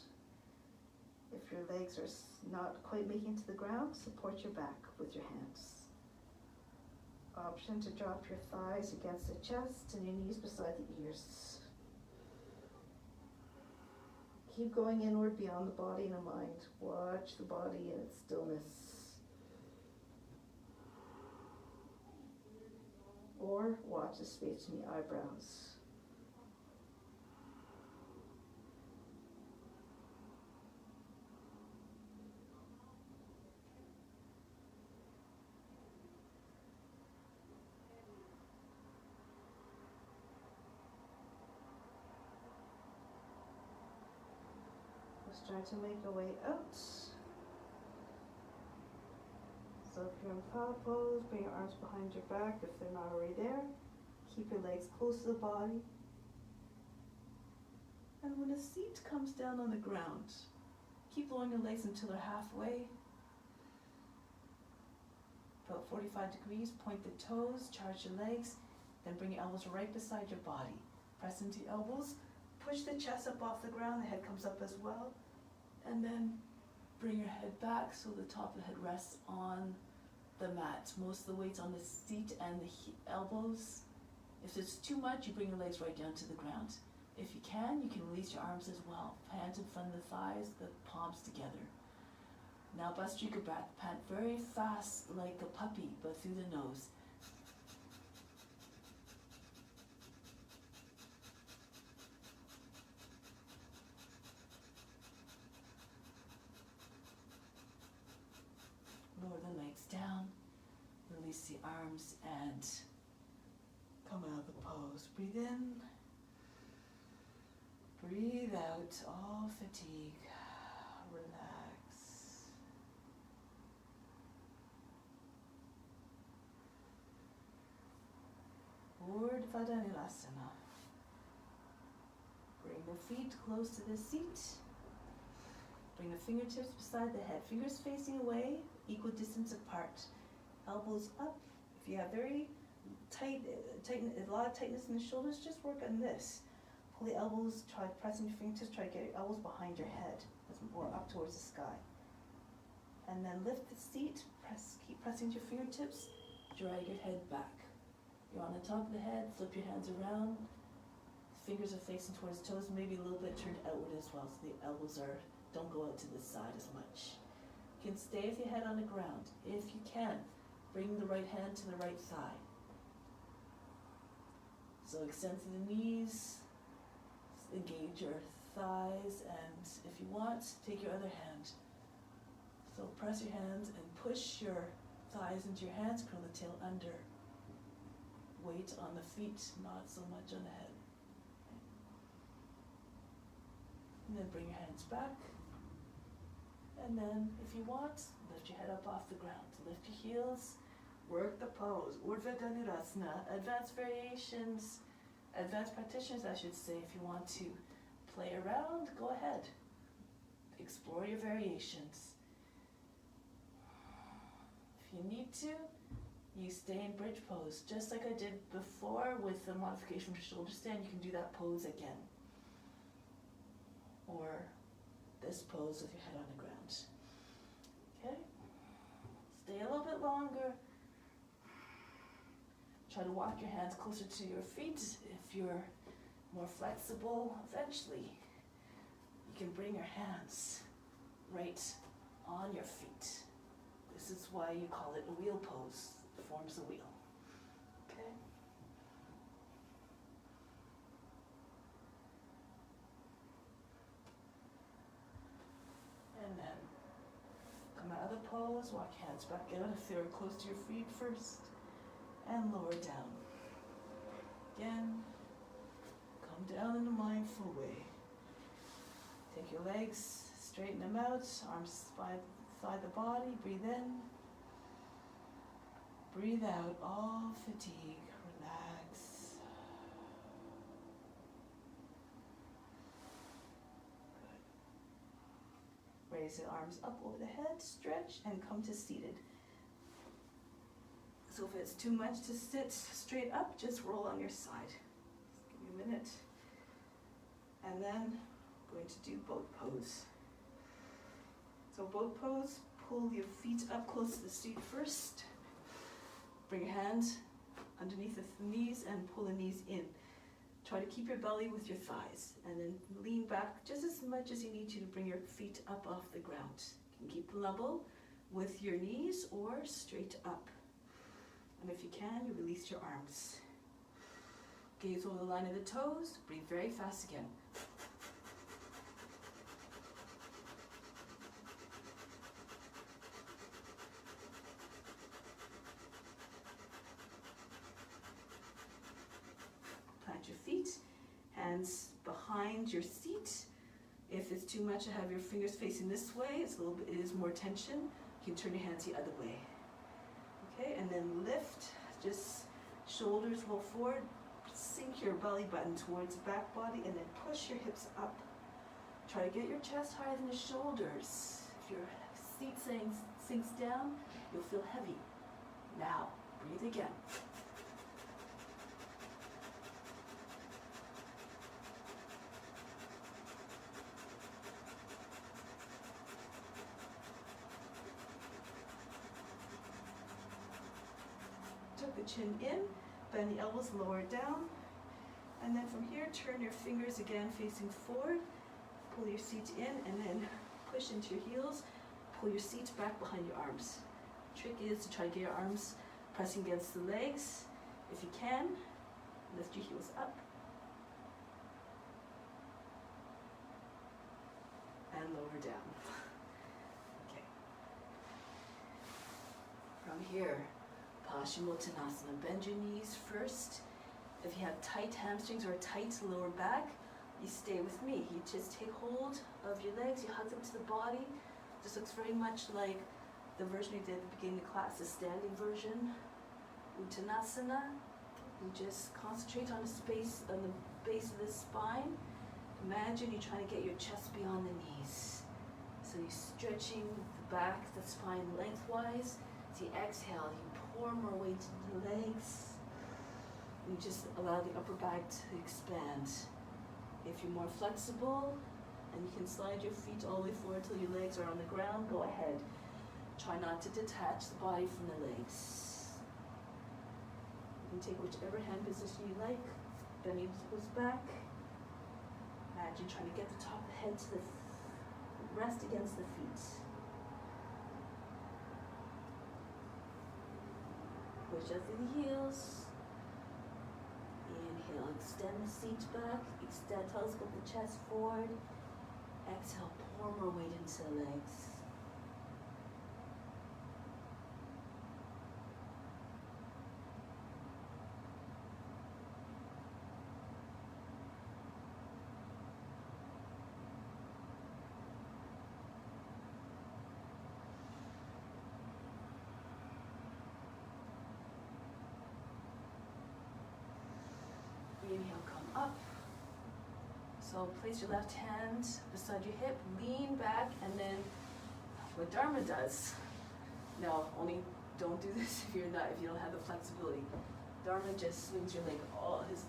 If your legs are not quite making it to the ground, support your back with your hands. Option to drop your thighs against the chest and your knees beside the ears. Keep going inward beyond the body and the mind. Watch the body in its stillness. Or watch the space in the eyebrows. Start to make your way out. So if you're in foul pose, bring your arms behind your back if they're not already there. Keep your legs close to the body. And when a seat comes down on the ground, keep lowering your legs until they're halfway. About 45 degrees, point the toes, charge your legs, then bring your elbows right beside your body. Press into your elbows, push the chest up off the ground, the head comes up as well. And then bring your head back so the top of the head rests on the mat. Most of the weight's on the seat and the elbows. If it's too much, you bring your legs right down to the ground. If you can release your arms as well. Hands in front of the thighs, the palms together. Now Bastrika breath. Pant very fast like a puppy, but through the nose. Lower the legs down, release the arms and come out of the pose. Breathe in, breathe out, all fatigue, relax. Hanumanasana. Bring the feet close to the seat. Bring the fingertips beside the head. Fingers facing away, equal distance apart. Elbows up. If you have very a lot of tightness in the shoulders, just work on this. Pull the elbows, try pressing your fingertips, try to get your elbows behind your head. That's more up towards the sky. And then lift the seat, keep pressing with your fingertips, drag your head back. You're on the top of the head, flip your hands around. Fingers are facing towards toes, maybe a little bit turned outward as well, so the elbows don't go out to the side as much. You can stay with your head on the ground. If you can, bring the right hand to the right thigh. So extend to the knees, engage your thighs, and if you want, take your other hand. So press your hands and push your thighs into your hands, curl the tail under. Weight on the feet, not so much on the head. And then bring your hands back. And then, if you want, lift your head up off the ground. Lift your heels, work the pose. Hanumanasana, advanced variations, advanced practitioners, I should say. If you want to play around, go ahead. Explore your variations. If you need to, you stay in bridge pose. Just like I did before with the modification for shoulder stand, you can do that pose again. Or this pose with your head on the ground. Okay? Stay a little bit longer. Try to walk your hands closer to your feet. If you're more flexible, eventually you can bring your hands right on your feet. This is why you call it a wheel pose. It forms a wheel. Okay? And then come out of the pose, walk your hands back out if they're close to your feet first, and lower down. Again, come down in a mindful way. Take your legs, straighten them out, arms beside the body, breathe in. Breathe out all fatigue, relax. Good. Raise the arms up over the head, stretch, and come to seated. So if it's too much to sit straight up, just roll on your side. Just give me a minute. And then I'm going to do boat pose. So boat pose, pull your feet up close to the seat first. Bring your hands underneath the knees and pull the knees in. Try to keep your belly with your thighs and then lean back just as much as you need to bring your feet up off the ground. You can keep level with your knees or straight up. And if you can, you release your arms. Gaze over the line of the toes, breathe very fast again. Plant your feet, hands behind your seat. If it's too much to have your fingers facing this way, it is more tension. You can turn your hands the other way. Okay, and then lift, just shoulders roll forward, sink your belly button towards the back body, and then push your hips up. Try to get your chest higher than the shoulders. If your seat sinks down, you'll feel heavy. Now, breathe again. Tuck the chin in, bend the elbows, lower it down. And then from here, turn your fingers again facing forward. Pull your seat in and then push into your heels. Pull your seat back behind your arms. Trick is to try to get your arms pressing against the legs. If you can, lift your heels up. And lower down. Okay. From here, Paschimottanasana. Bend your knees first. If you have tight hamstrings or a tight lower back, you stay with me. You just take hold of your legs, you hug them to the body. This looks very much like the version we did at the beginning of class, the standing version. Uttanasana. You just concentrate on the space on the base of the spine. Imagine you're trying to get your chest beyond the knees. So you're stretching the back, the spine lengthwise. As you exhale, you pour more weight into the legs. You just allow the upper back to expand. If you're more flexible and you can slide your feet all the way forward till your legs are on the ground, go ahead. Try not to detach the body from the legs. You can take whichever hand position you like. Bend your toes back. Imagine trying to get the top of the head to the rest against the feet. Push up through the heels. Inhale, extend the seat back. Extend, telescope the chest forward. Exhale, pour more weight into the legs. Inhale, come up. So place your left hand beside your hip, lean back, and then what Dharma does. No, only don't do this if you don't have the flexibility. Dharma just swings your leg all his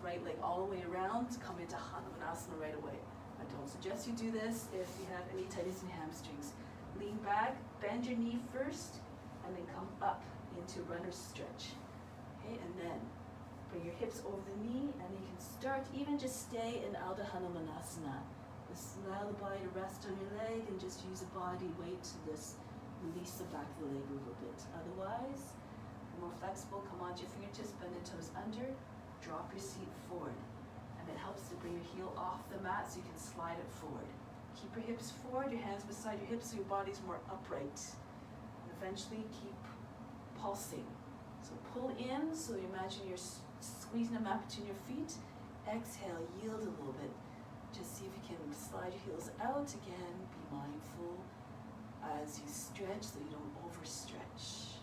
right leg all the way around, come into Hanumanasana right away. I don't suggest you do this if you have any tightness in hamstrings. Lean back, bend your knee first, and then come up into runner's stretch. Okay, and then bring your hips over the knee, and you can start, even just stay in Alda Hanumanasana. Just allow the body to rest on your leg and just use the body weight to just release the back of the leg a little bit. Otherwise, more flexible, come onto your fingertips, bend the toes under, drop your seat forward. And it helps to bring your heel off the mat so you can slide it forward. Keep your hips forward, your hands beside your hips so your body's more upright. And eventually keep pulsing. So pull in, so you imagine you're squeezing the mat between your feet. Exhale, yield a little bit. Just see if you can slide your heels out again. Be mindful as you stretch so you don't overstretch.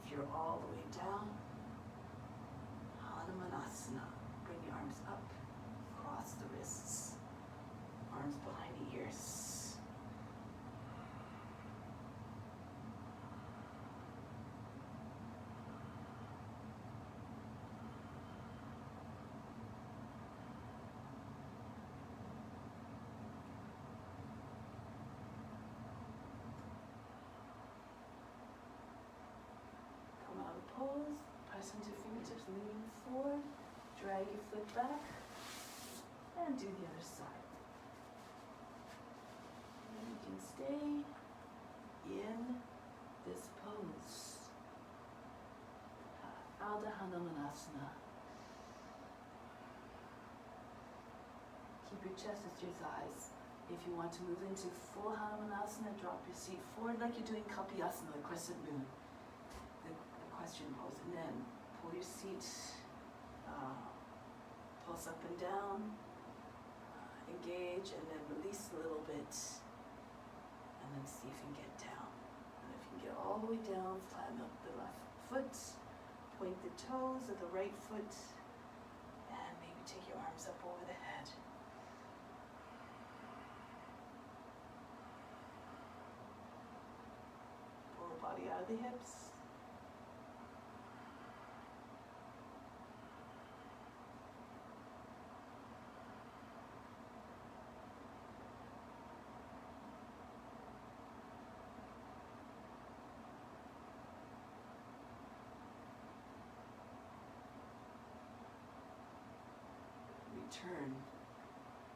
If you're all the way down, Hanumanasana. Bring your arms up, cross the wrists, arms behind the ears. toes, press into fingertips, lean forward, drag your foot back, and do the other side. And you can stay in this pose. Alda Hanumanasana. Keep your chest with your thighs. If you want to move into full Hanumanasana, drop your seat forward like you're doing Kapiyasana, the Crescent Moon, the question pose. And then pull your seat, pulse up and down, engage, and then release a little bit. And then see if you can get down. And if you can get all the way down, flatten up the left foot, point the toes of the right foot, and maybe take your arms up over the head. Body out of the hips. Return.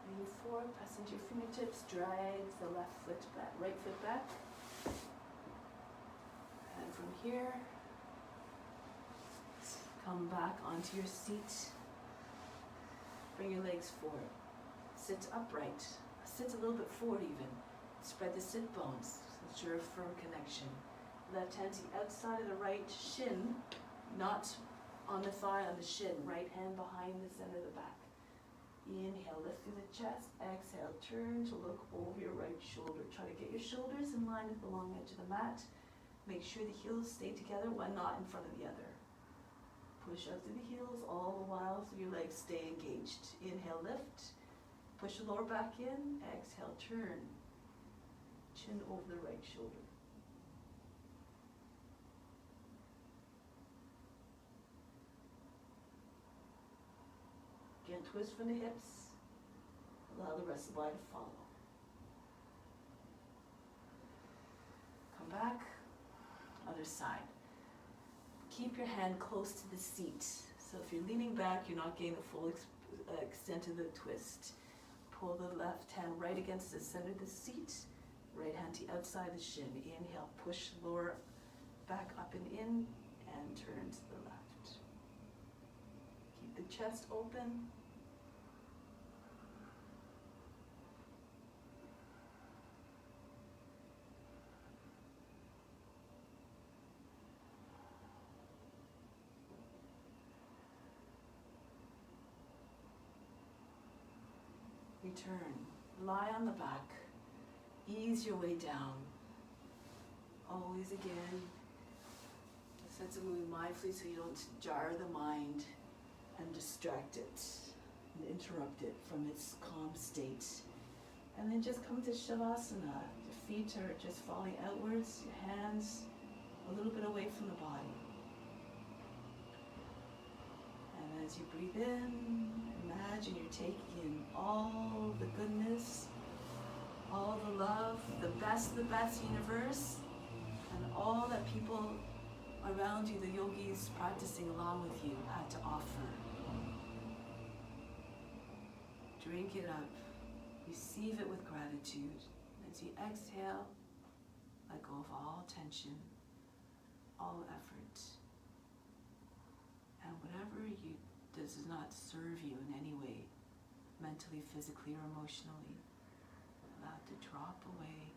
Lean forward, press into your fingertips, drag the left foot back, right foot back. And from here, come back onto your seat. Bring your legs forward. Sit upright. Sit a little bit forward even. Spread the sit bones so that you're a firm connection. Left hand to the outside of the right shin, not on the thigh, on the shin. Right hand behind the center of the back. Inhale, lift through the chest. Exhale, turn to look over your right shoulder. Try to get your shoulders in line with the long edge of the mat. Make sure the heels stay together, one not in front of the other. Push up through the heels all the while so your legs stay engaged. Inhale, lift. Push the lower back in. Exhale, turn. Chin over the right shoulder. Again, twist from the hips. Allow the rest of the body to follow. Come back. Other side. Keep your hand close to the seat. So if you're leaning back, you're not getting the full extent of the twist. Pull the left hand right against the center of the seat. Right hand to the outside the shin. Inhale, push lower back up and in, and turn to the left. Keep the chest open. Return. Lie on the back. Ease your way down. Always again. A sense of moving mindfully so you don't jar the mind and distract it and interrupt it from its calm state. And then just come to Shavasana. Your feet are just falling outwards, your hands a little bit away from the body. And as you breathe in, imagine you're taking in all the goodness, all the love, the best of the best universe, and all that people around you, the yogis practicing along with you, had to offer. Drink it up. Receive it with gratitude. As you exhale, let go of all tension, all effort, and whatever does not serve you in any way, mentally, physically, or emotionally, allow it to drop away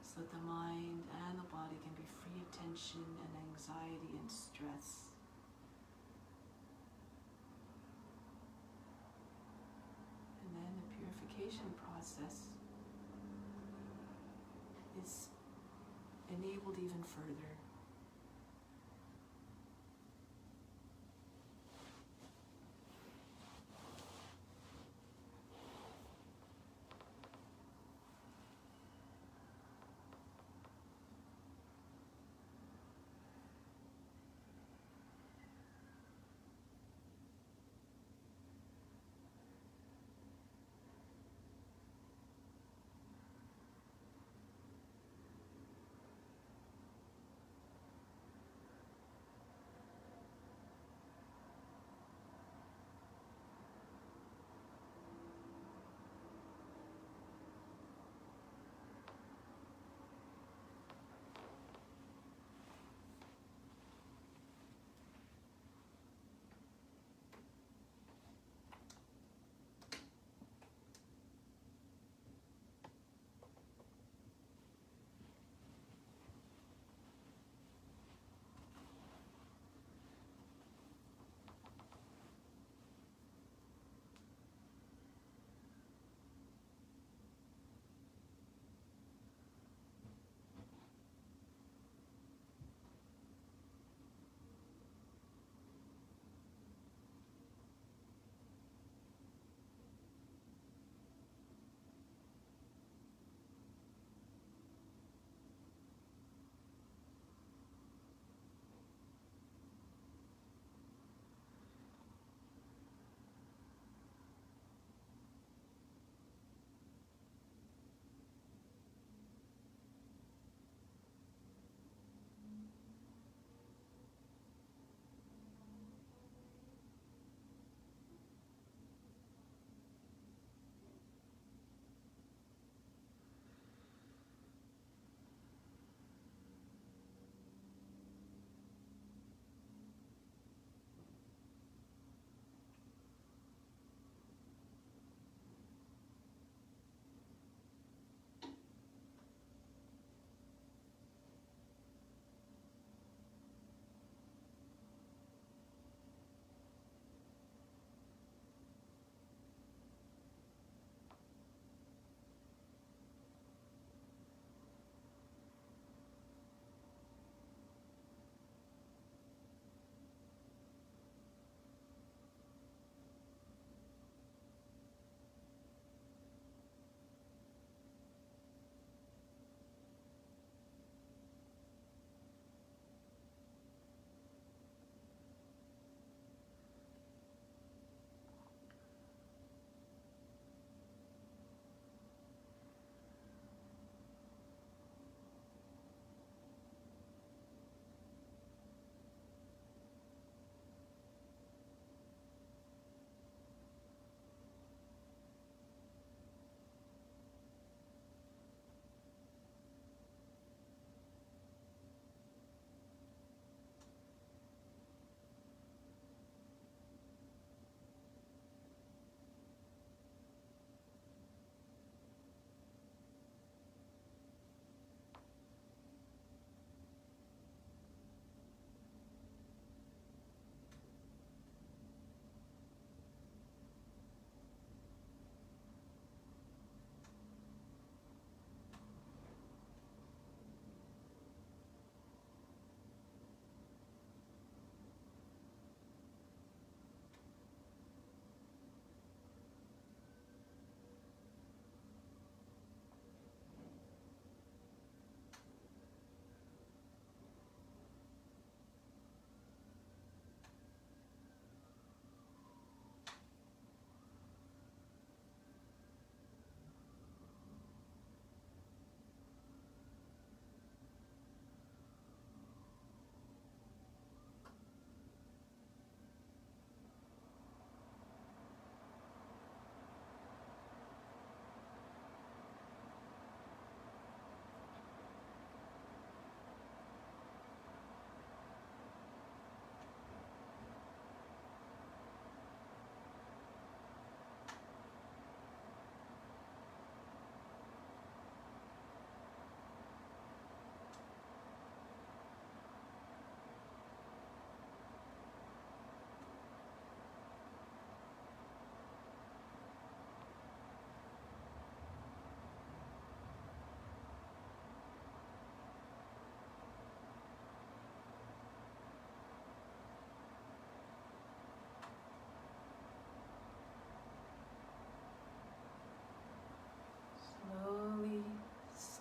so that the mind and the body can be free of tension and anxiety and stress. And then the purification process is enabled even further.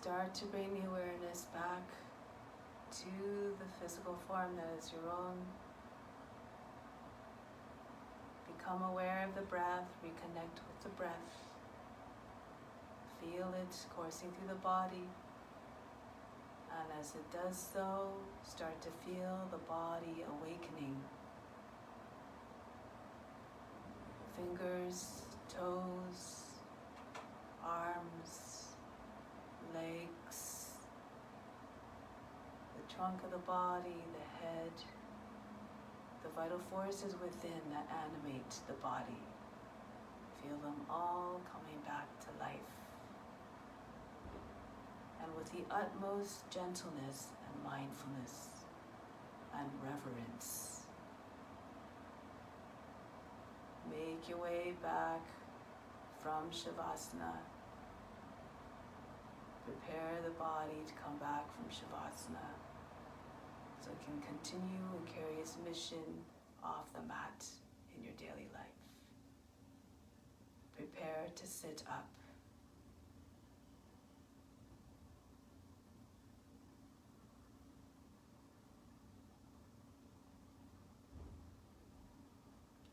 start to bring the awareness back to the physical form that is your own. Become aware of the breath, reconnect with the breath. Feel it coursing through the body. And as it does so, start to feel the body awakening. Fingers, toes, arms, legs, the trunk of the body, the head, the vital forces within that animate the body. Feel them all coming back to life. And with the utmost gentleness and mindfulness and reverence, make your way back from Shavasana. Prepare the body to come back from Shavasana so it can continue and carry its mission off the mat in your daily life. Prepare to sit up.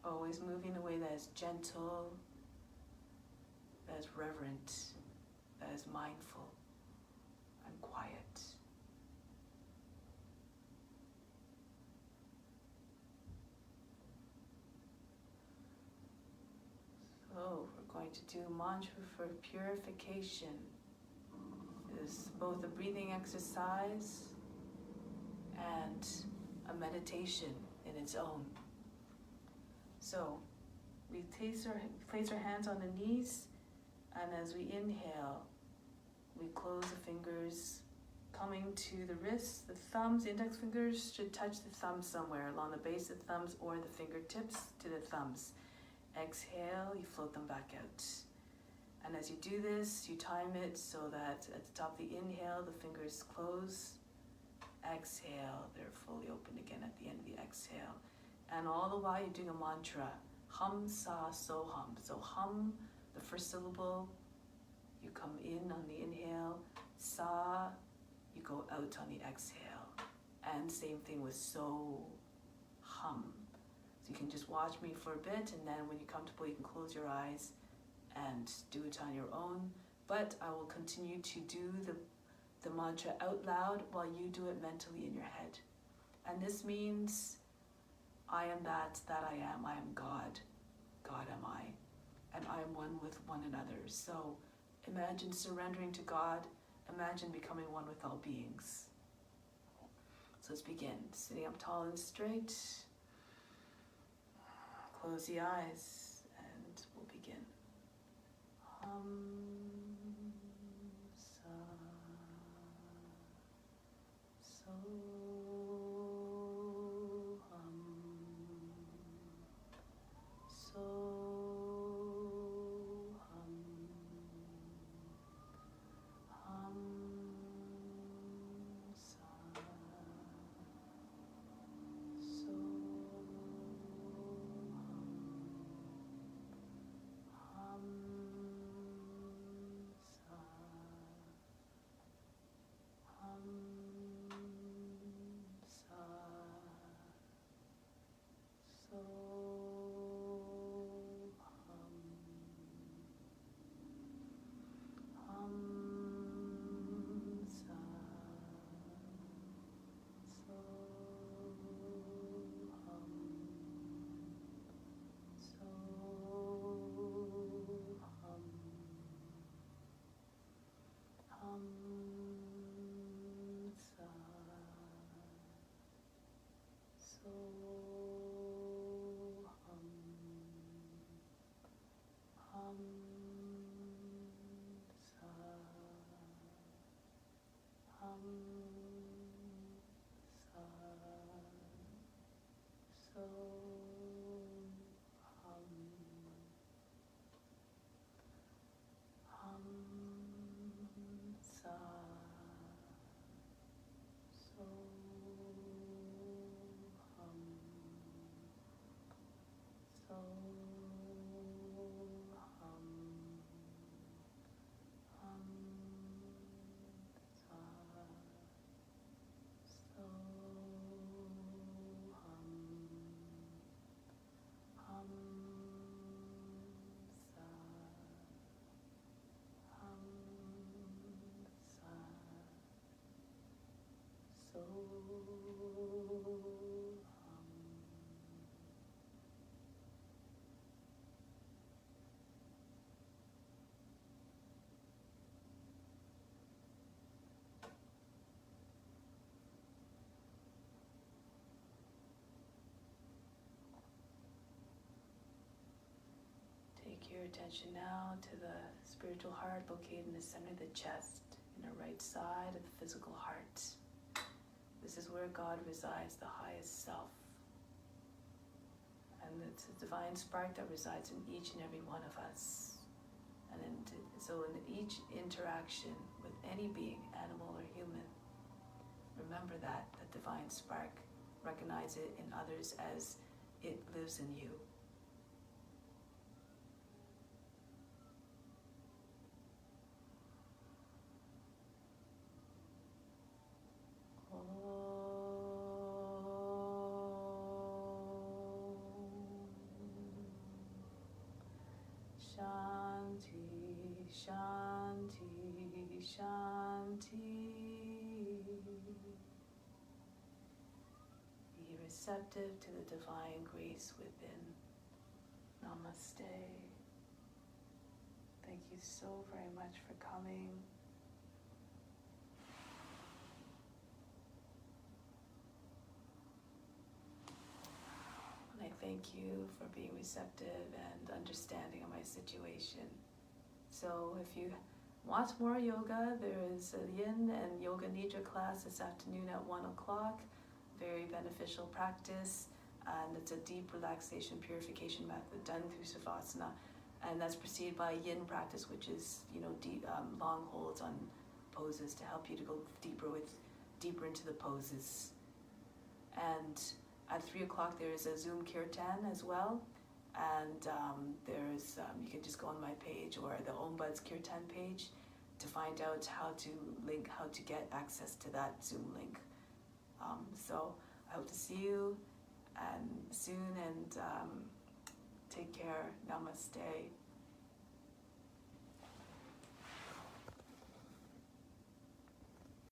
Always moving in a way that is gentle, that is reverent, that is mindful and quiet. So we're going to do mantra for purification. It is both a breathing exercise and a meditation in its own. So we place our hands on the knees, and as we inhale, we close the fingers, coming to the wrists. The thumbs, index fingers should touch the thumbs somewhere along the base of the thumbs or the fingertips to the thumbs. Exhale, you float them back out. And as you do this, you time it so that at the top of the inhale, the fingers close. Exhale, they're fully open again at the end of the exhale. And all the while you're doing a mantra, hum, sa, so hum. So hum, the first syllable, you come in on the inhale. Sa, you go out on the exhale. And same thing with so, hum. So you can just watch me for a bit, and then when you're comfortable, you can close your eyes and do it on your own. But I will continue to do the mantra out loud while you do it mentally in your head. And this means I am that I am. I am God. God am I. And I am one with one another. So imagine surrendering to God. Imagine becoming one with all beings. So let's begin. Sitting up tall and straight. Close the eyes and we'll begin. Sa, so. your attention now to the spiritual heart located in the center of the chest, in the right side of the physical heart. This is where God resides, the highest self. And it's a divine spark that resides in each and every one of us. And so in each interaction with any being, animal or human, remember that divine spark. Recognize it in others as it lives in you. Shanti, Shanti, Shanti. Be receptive to the divine grace within. Namaste. Thank you so very much for coming. And I thank you for being receptive and understanding of my situation. So if you want more yoga, there is a Yin and Yoga Nidra class this afternoon at 1 o'clock. Very beneficial practice, and it's a deep relaxation purification method done through Shavasana, and that's preceded by Yin practice, which is deep, long holds on poses to help you to go deeper into the poses. And at 3 o'clock there is a Zoom kirtan as well, and there's you can just go on my page or the Ombud's kirtan page to find out how to get access to that Zoom link. So I hope to see you soon, and take care. Namaste.